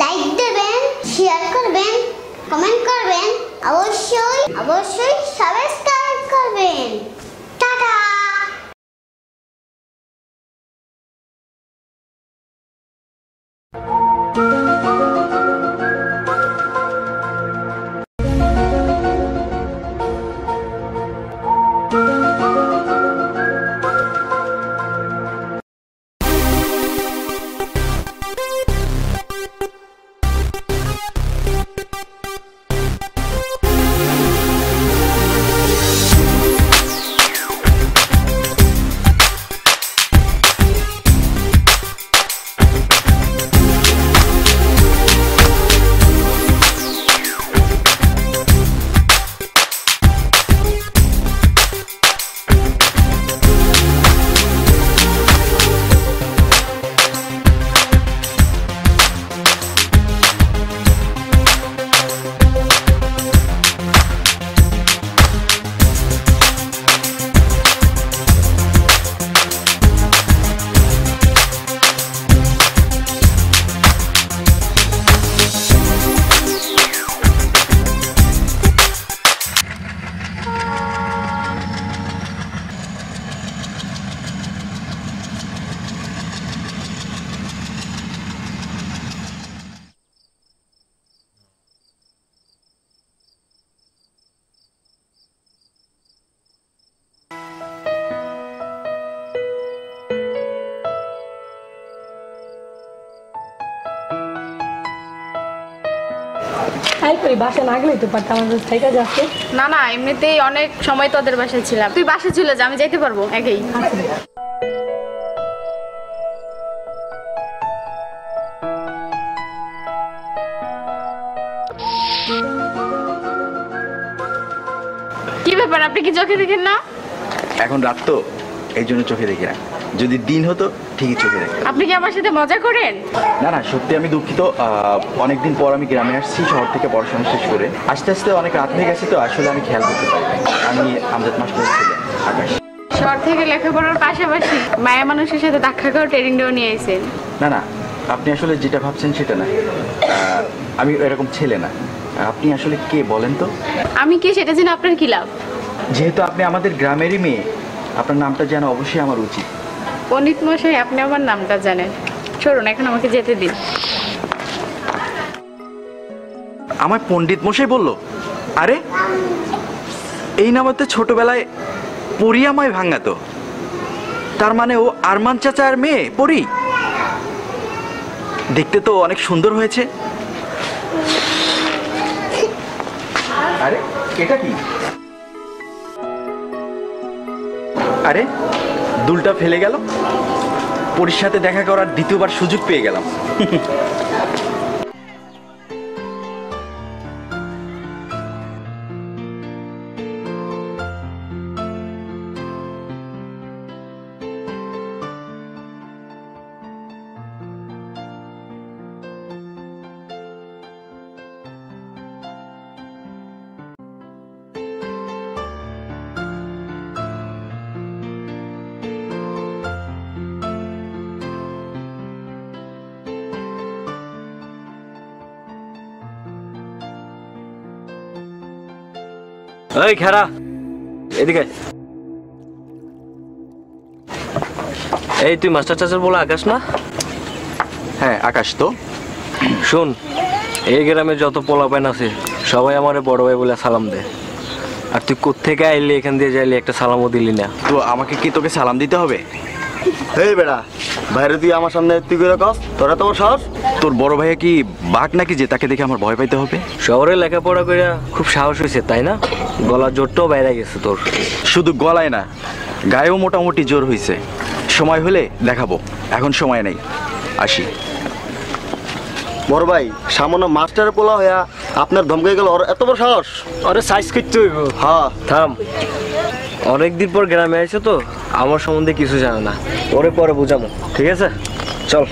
লাইক দেবেন, শেয়ার করবেন, কমেন্ট করবেন, অবশ্যই সাবস্ক্রাইব করবেন। তাই করি বাসা না গেলেই তো পারতাম, আমাদের থেকে যাচ্ছে। না না, এমনিতেই অনেক সময় তোদের বাসায় ছিলাম। তুই বাসায় চলে যা, আমি যাইতে পারবো একেই। কি ব্যাপার, আপনি কি চোখে দেখেন না? এখন রাত তো, এই জন্য চোখে দেখি না। যদি দিন হতো ঠিকই চোখে দেখি। আপনি কি আমার সাথে মজা করেন? না না, সত্যি আমি দুঃখিত। অনেকদিন পর আমি গ্রামে আসছি শহর থেকে পড়াশোনা শেষ করে। আস্তে আস্তে অনেক রাত হয়ে গেছে, তো আসলে আমি খেয়াল করতে পারি। আমি আমজাদ মাস্টারের ছেলে আকাশ। শহর থেকে লেখাপড়ার পাশাপাশি মায়া মানুষের সাথে দেখা করে ট্রেনিংটাও নিয়ে আইছেন। না না, আপনি আসলে যেটা ভাবছেন সেটা না। আমি এরকম ছেলে না। আপনি আসলে কে বলেন তো? আমি কি সেটা জেনে আপনার কি লাভ? যেহেতু আপনি আমাদের গ্রামেরই মেয়ে, আপনার নামটা জানা অবশ্যই আমার উচিত। পণ্ডিত মশাই, আপনি আমার নামটা জানেন। চলুন এখন আমাকে যেতে দিন। আমার পণ্ডিত মশাই বলল? আরে এই নামতে ছোটবেলায় পরি আমায় ভাঙাতো। তার মানে ও আরমান চাচার মেয়ে পরি। দেখতে তো অনেক সুন্দর হয়েছে। আরে এটা কি? আরে দুলটা ফেলে গেল। পরির সাথে দেখা করার দ্বিতীয়বার সুযোগ পেয়ে গেলাম। এই খেরা, এদিকে। এই তুই মাস্টার চাচার বলে আকাশ না? হ্যাঁ আকাশ। তো শোন, এই গ্রামে যত পোলাপাইন আছে সবাই আমারে বড় ভাই বলে সালাম দে। আর তুই কোত্থেকে আইলি, এখান দিয়ে যাইলি, একটা সালামও দিলি না। তো আমাকে কি তোকে সালাম দিতে হবে? এই বেড়া, বাইরে তুই আমার সামনে তুই করে কস, তোরা তো ওর সাহস। তোর বড় ভাইয়া কি বাঘ নাকি যে তাকে দেখে আমার ভয় পাইতে হবে? শহরে লেখাপড়া করে খুব সাহস হয়েছে তাই না? গলার জোরটাও বাইরে গেছে তোর। শুধু গলায় না, গায়েও মোটামুটি জোর হয়েছে। সময় হলে দেখাবো, এখন সময় নেই। আসি। বড় ভাই, সামান্য মাস্টার পোলা হইয়া আপনার ধমকে গেল, ওর এত বড় সাহস? আরে সাইজ করতে হইব। হ্যাঁ থাম, অনেকদিন পর গ্রামে আইছো তো, আমার সম্বন্ধে কিছু জানে না। ওরে পরে বুঝামো, ঠিক আছে? চল।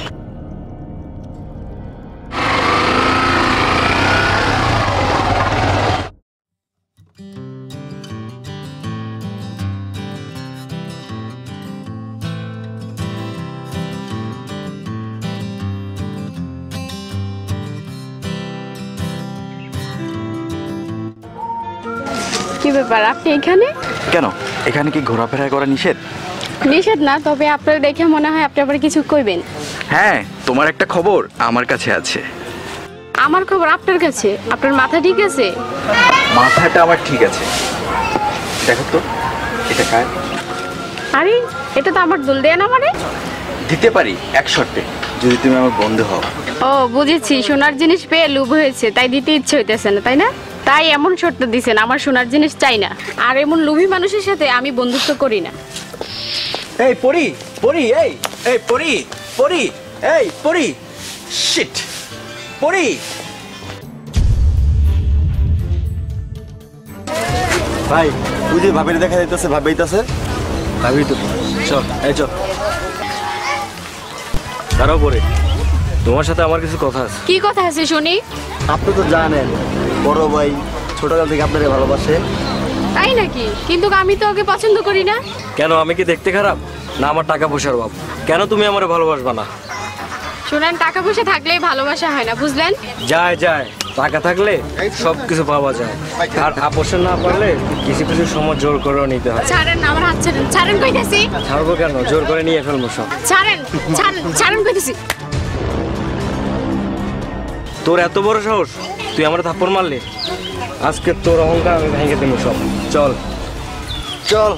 কি ব্যাপার, আপনি এখানে? কেন, এখানে কি ঘোরাফেরা করা নিষেধ? নিষেধ না, তবে আপনার দেখে মনে হয় আপনি আবার কিছু কইবেন। হ্যাঁ, তোমার একটা খবর আমার কাছে আছে। আমার খবর আপনার কাছে? আপনার মাথা ঠিক আছে? মাথাটা আমার ঠিক আছে। দেখো তো, এটা কার? আরে এটা তো আমার দুল দেয় না মানে। দিতে পারি এক শর্তে, যদি তুমি আমার বন্ধু হও। ও বুঝেছি, সোনার জিনিস পেয়ে লোভ হয়েছে, তাই দিতে ইচ্ছে হইতেছে না, তাই না? তাই এমন শর্ত দিছেন, আমার সোনার জিনিস চাই না। আর এমন লোভী মানুষের সাথে আমি বন্ধুত্ব করি না। এই পরি, পরি, এই এই পরি, পরি, এই পরি, শিট, পরি। ভাই, তুই যে ভাবির দেখা যাইতেছে, ভাবিতেছে ভাবি তো। চল, এই চল। দাঁড়াও পরে, তোমার সাথে আমার কিছু কথা আছে। কি কথা আছে শুনি? আপনি তো জানেন বড় ভাই ছোটকাল থেকে আপনাকে ভালোবাসে। তাই নাকি? কিন্তু আমি তো ওকে পছন্দ করি না। কেন, আমি কি দেখতে খারাপ? না আমার টাকা পয়সার অভাব? কেন তুমি আমারে ভালোবাসবা না? শোনেন, টাকা পয়সা থাকলেই ভালোবাসা হয় না, বুঝলেন? যায় যায়, টাকা থাকলে সব কিছু পাওয়া যায়। আর আপোষণ না পারলে কিছু কিছু সময় জোর করেও নিতে হয়। ছাড়েন না, আমার হাত ছাড়েন। ছাড়েন কইতেছি। ছাড়বো কেন, জোর করে নিয়ে ফেলবো সব। ছাড়েন, ছাড়েন, ছাড়েন কইতেছি। তোর এত বড় সাহস, তুই আমার থাপ্পড় মারলি? আজকে তোর অহংকার আমি ভেঙে দেবো সব। চল চল।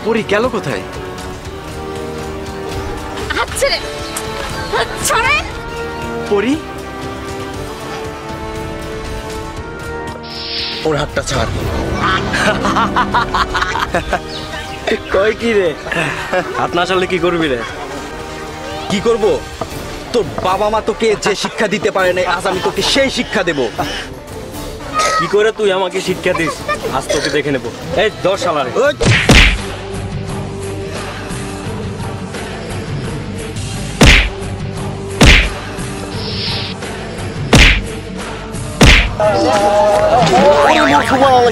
পরি গেল কোথায়? আচ্ছা রে ছড়ে পরি, ওর হাতটা ছাড়। কয় কি রে, হাত না চললে কি করবি রে? কি করব? তোর বাবা মা তোকে যে শিক্ষা দিতে পারে না, আজ আমি তোকে সেই শিক্ষা দেব। কি করে তুই আমাকে শিক্ষা দিস? আজ তোকে দেখে নেবো। এই 10 সালারে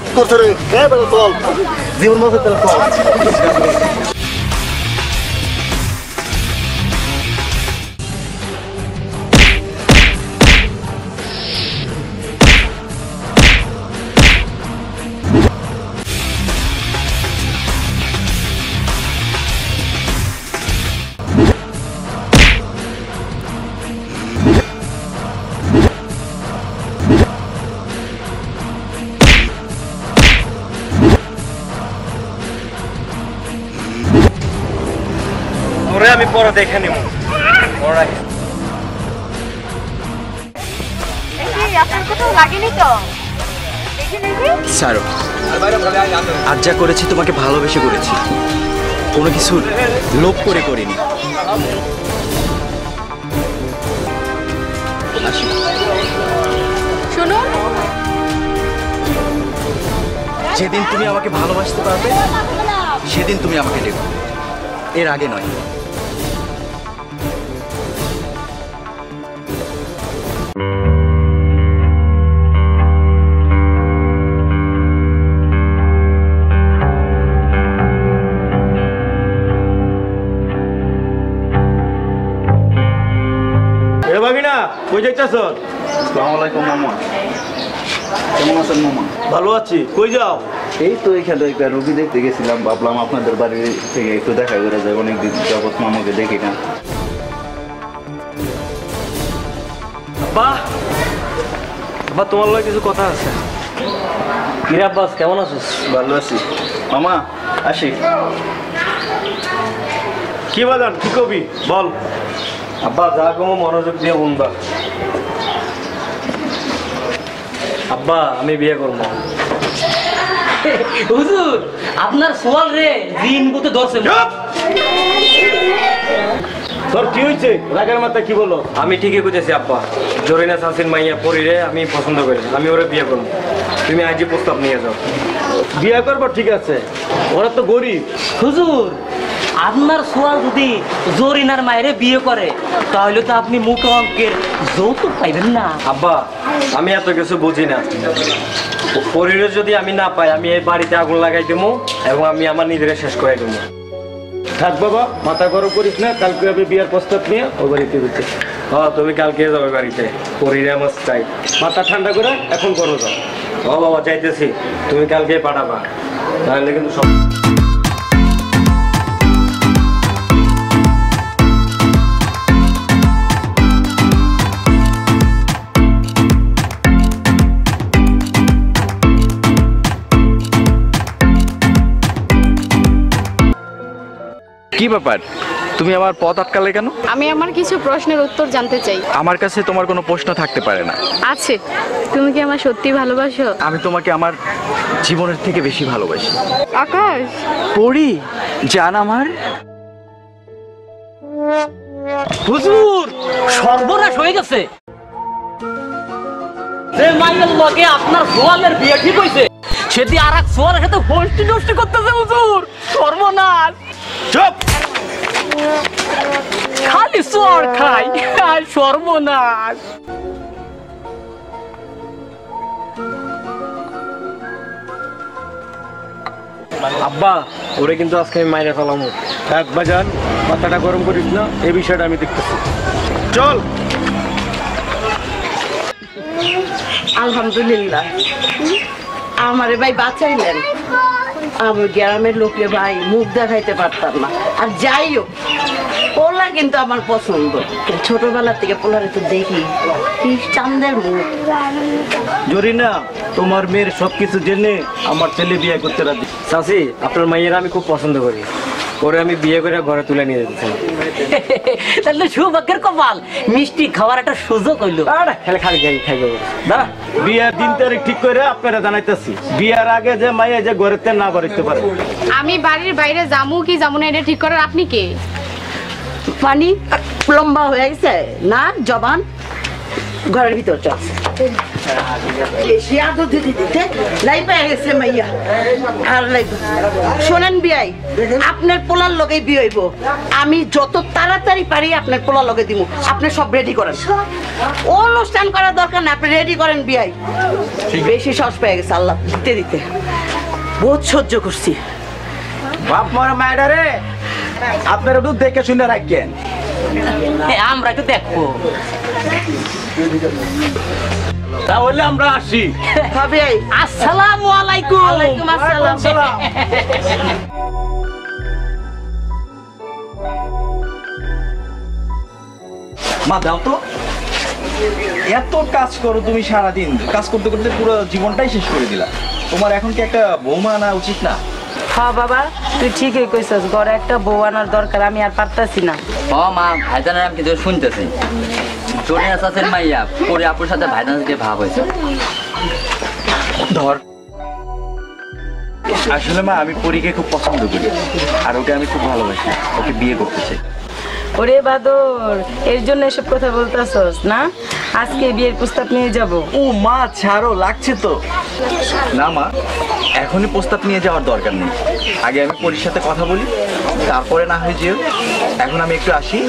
কি করছে রে? চল জীবন মাঝে চল। ওরে আমি পরে দেখে নেব। আপনার কোথাও লাগেনি তো? ছাড়ো, আজ যা করেছি তোমাকে ভালোবেসে করেছি, কোনো কিছু লোভ করে করিনি। শোনো, যেদিন তুমি আমাকে ভালোবাসতে পারবে সেদিন তুমি আমাকে ডেকো, এর আগে নয়। ভাগিনা কই যাইতাছ? আসসালামু আলাইকুম মামা। কেমন আছেন মামা? ভালো আছি। কই যাও? এই তো এখানে একটা রুগী দেখতে গেছিলাম, ভাবলাম আপনাদের বাড়ি থেকে একটু দেখা করে যায়, অনেকদিন যাবত মামাকে দেখি না। বাহ বাহ, তোমার লগে কিছু কথা আছে। কিরে আব্বাস, কেমন আছিস? ভালো আছি মামা, আসি। কি বাজান, কি কবি বল। আব্বা যা কমো মনোযোগ দিয়ে শুনবা। আব্বা আমি বিয়ে করবো। হুজুর আপনার সোয়াল রে জিন গুতে ধরছে। তোর কি হয়েছে? রাগের মাথা কি বলো? আমি ঠিকই কইতেছি আব্বা, জরিনা সাসিন মাইয়া পরিরে আমি পছন্দ করি, আমি ওরে বিয়ে করবো। তুমি আজই প্রস্তাব নিয়ে যাও। বিয়ে করবো ঠিক আছে, ওরা তো গরিব। হুজুর আপনার সোয়াল যদি জরিনার মায়েরে বিয়ে করে তাহলে তো আপনি মুখ অঙ্কের যৌতুক পাইবেন না। আব্বা আমি এত কিছু বুঝি না, পরিরে যদি আমি না পাই আমি এই বাড়িতে আগুন লাগাই দেবো এবং আমি আমার নিজেরে শেষ করে দেবো। থাক বাবা, মাথা গরম করিস না, কালকে আমি বিয়ার প্রস্তাব নিয়ে ওই বাড়িতে দিচ্ছি। হ্যাঁ তুমি কালকে যাবে বাড়িতে, পরিরে আমার চাই। মাথা ঠান্ডা করে এখন করো যাও। ও বাবা চাইতেছি, তুমি কালকে পাঠাবা, তাহলে কিন্তু সব। কি ব্যাপার, তুমি আমার পথ আটকালে কেন? আমি আমার কিছু প্রশ্নের উত্তর জানতে চাই। আমার কাছে তোমার কোনো প্রশ্ন থাকতে পারে না। আছে। তুমি কি আমার সত্যি ভালোবাসো? আমি তোমাকে আমার জীবনের থেকে বেশি ভালোবাসি। আকাশ, পরি জান আমার। হুজুর সর্বনাশ হয়ে গেছে। যে মাইয়ের লগে আপনার সোয়ালের বিয়ে ঠিক হইছে সেটি আর এক সোয়ালের সাথে হোস্টি নষ্টি করতেছে। হুজুর সর্বনাশ। চুপ। খালি সোয়ার খাই, আর সর্বনাশ। আব্বা ওরে কিন্তু আজকে আমি মাইরে ফেলাম। এক বাজান, মাথাটা গরম করিস না, এই বিষয়টা আমি দেখতেছি। চল। আলহামদুলিল্লাহ আমারে ভাই বাঁচাইলেন। আমি গ্রামের লোকে ভাই মুখ দেখাইতে পারতাম না। আর যাই হোক ওর কিন্তু আমার পছন্দ। ছোটবেলা থেকে পোলারে তো দেখি কি চান্দের মুখ। জরিনা, তোমার মেয়ের সবকিছু জেনে আমার ছেলে বিয়ে করতে রাজি। চাচি, আপনার মাইয়ের আমি খুব পছন্দ করি, ওরে আমি বিয়ে করে ঘরে তুলে নিয়ে যেতে চাই। তাহলে সৌভাগ্যের কপাল, মিষ্টি খাওয়ার একটা সুযোগ হইলো। খালি খাইবে দাঁড়া, বিয়ের দিন তারিখ ঠিক করে আপনারা জানাইতেছি। বিয়ের আগে যে মাইয়া যে ঘরেতে না বাড়িতে পারে। আমি বাড়ির বাইরে যামু কি যাবো না এটা ঠিক করার আপনি কে? পানি লম্বা হয়ে গেছে না জবান, ঘরের ভিতর চল। শোনেন বিয়াই, আপনার পোলার লগে বিয়ে হইব, আমি যত তাড়াতাড়ি পারি আপনার পোলার লগে দিব। আপনি সব রেডি করেন, অনুষ্ঠান করার দরকার না, আপনি রেডি করেন বিয়াই। বেশি সাহস পেয়ে গেছে আল্লাহ দিতে দিতে, বহুত সহ্য করছি। বাপ মরা মায়েরা রে, আপনারা একটু দেখে শুনে রাখেন। আমরা একটু দেখবো, তাহলে আমরা আসি। আসসালামু আলাইকুম। ওয়ালাইকুম আসসালাম। মা দাও তো, এত কাজ করো তুমি সারাদিন, কাজ করতে করতে পুরো জীবনটাই শেষ করে দিলা। তোমার এখন কি একটা বৌমা আনা উচিত না? হ্যাঁ বাবা, তুই ঠিকই কইছস, ঘরে একটা বউ আনার দরকার, আমি আর পারতাছি না। ও মা, ভাইজানের আমি কিছু শুনতেছি, জরিনা চাচের মাইয়া পরে আপুর সাথে ভাইজানের যে ভাব হয়েছে। ধর, আসলে মা আমি পরীকে খুব পছন্দ করি, আর ওকে আমি খুব ভালোবাসি, ওকে বিয়ে করতে চাই। ওরে বাদর, এর জন্য এসব কথা বলতাছস না? আজকে বিয়ের প্রস্তাব নিয়ে যাব। ও মা ছাড়ো, লাগছে তো। না মা, এখনই প্রস্তাব নিয়ে যাওয়ার দরকার নেই, আগে আমি পরীর সাথে কথা বলি, তারপরে না হয় যেও। এখন আমি একটু আসি।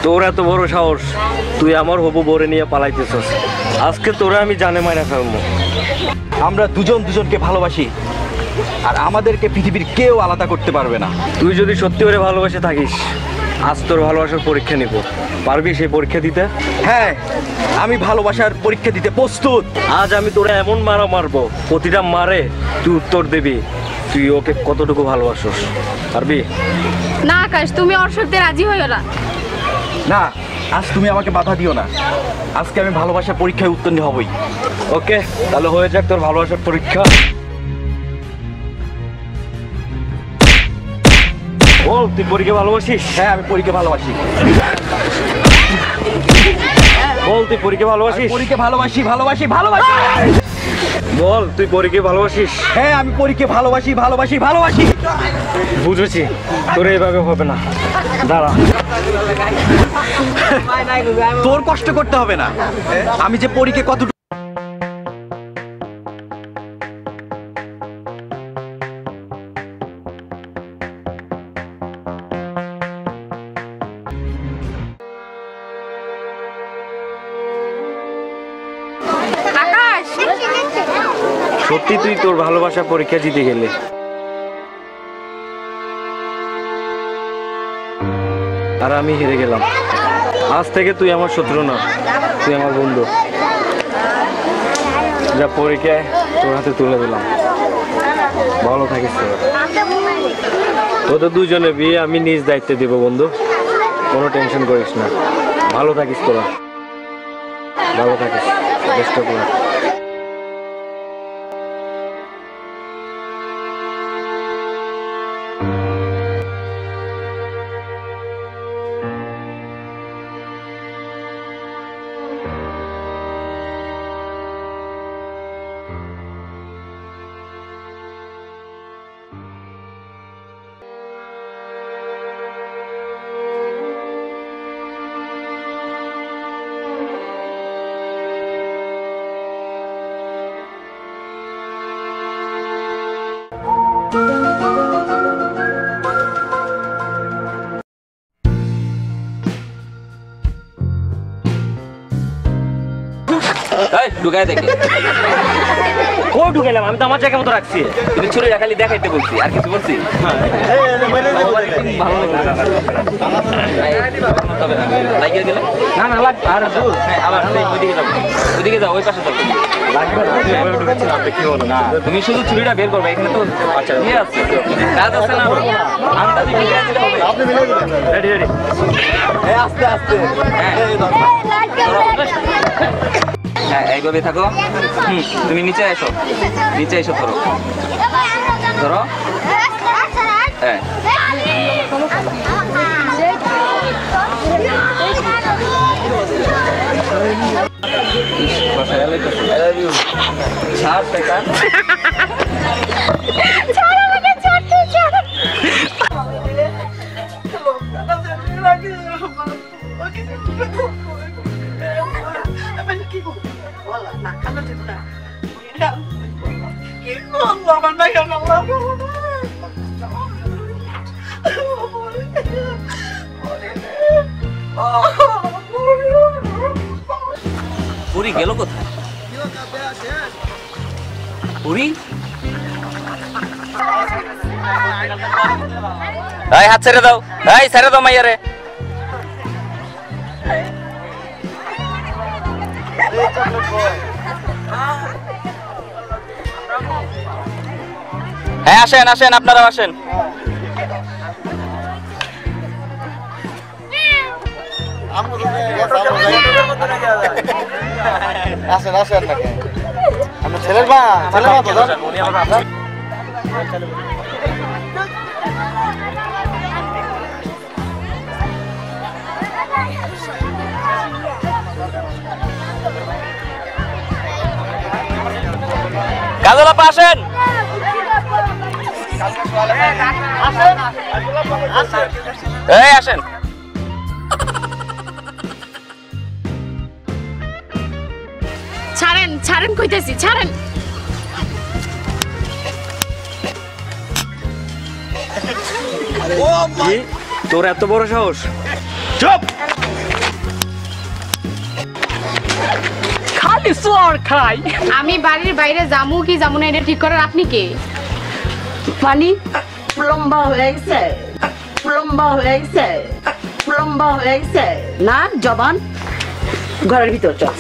তোর এত বড় সাহস, তুই আমার হবু বরে নিয়ে পালাইতেছস। আজকে তোরা আমি জানে মাইনা ফেলবো। আমরা দুজন দুজনকে ভালোবাসি, আর আমাদেরকে পৃথিবীর কেউ আলাদা করতে পারবে না। তুই যদি সত্যি করে ভালোবাসে থাকিস, আজ তোর ভালোবাসার পরীক্ষা নিব, পারবি সেই পরীক্ষা দিতে? হ্যাঁ, আমি ভালোবাসার পরীক্ষা দিতে প্রস্তুত। আজ আমি তোরা এমন মারা মারবো, প্রতিটা মারে তুই উত্তর দিবি তুই ওকে কতটুকু ভালোবাসস। পারবি? না আকাশ, তুমি ওর সাথে রাজি হইও না। না, আজ তুমি আমাকে বাধা দিও না, আজকে আমি ভালোবাসার পরীক্ষায় উত্তীর্ণ হবই। ওকে, তাহলে হয়ে যাক তোর ভালোবাসার পরীক্ষা। বল, তুই পরীকে ভালোবাসিস? হ্যাঁ, আমি পরীকে ভালোবাসি। বল, তুই পরীকে ভালোবাসিস? পরীকে ভালোবাসি, ভালোবাসি, ভালোবাসি। বল, তুই পরীকে ভালোবাসিস? হ্যাঁ, আমি পরীকে ভালোবাসি, ভালোবাসি, ভালোবাসি। বুঝেছি, তোর এইভাবে হবে না, দাঁড়া। তোর কষ্ট করতে হবে না, আমি যে পরীকে কতটুকু সত্যি তুই তোর ভালোবাসা পরীক্ষা জিতে গেলে। আর আমি হেরে গেলাম। আজ থেকে তুই আমার শত্রু না, তুই আমার বন্ধু। যা পরীক্ষায় তোর হাতে তুলে দিলাম। ভালো থাকিস তোরা। তোদের দুজনে বিয়ে আমি নিজ দায়িত্বে দেবো বন্ধু, কোনো টেনশন করিস না। ভালো থাকিস তোরা, ভালো থাকিস। Best of luck. ঢুকাই দেখে কই ঢুকাইলাম? আমি তো আমার জায়গা মতো রাখছি। তুমি ছুরি রাখালি দেখাইতে বলছি, আর কিছু বলছি? না না লাগবে। আর আবার ওইদিকে যাবো, ওইদিকে যাও, ওই পাশে যাবো। না তুমি শুধু ছুরিটা বের করবে, এখানে তো আচ্ছা ইয়ে আছে, কাজ আছে না। আন্দাজে মিলিয়ে দিলে হবে। আপনি মিলিয়ে দিবেন। Ready ready. আস্তে আস্তে। হ্যাঁ এইভাবে থাকো। তুমি নিচে এসো, নিচে এসো। ধরো ধরো। হ্যাঁ পুরি গেল কোথায়? পুরি হাত ছেড়ে দাও, ছেড়ে দাও মাইয়ারে। হ্যাঁ আসেন আসেন, আপনারাও আসেন। আসেন আসেন নাকি আমার ছেলের মা, ছেলের মা তো কাজল আপা আসেন। এই আসেন। ছাড়েন ছাড়েন কইতেছি, ছাড়েন। তোর এত বড় সাহস? চুপ। খালি সোয়ার খাই। আমি বাড়ির বাইরে যামু কি যামু না এটা ঠিক করার আপনি কে? পানি লম্বা হয়ে গেছে, লম্বা হয়ে গেছে, লম্বা হয়ে গেছে না জবান। ঘরের ভিতর চল।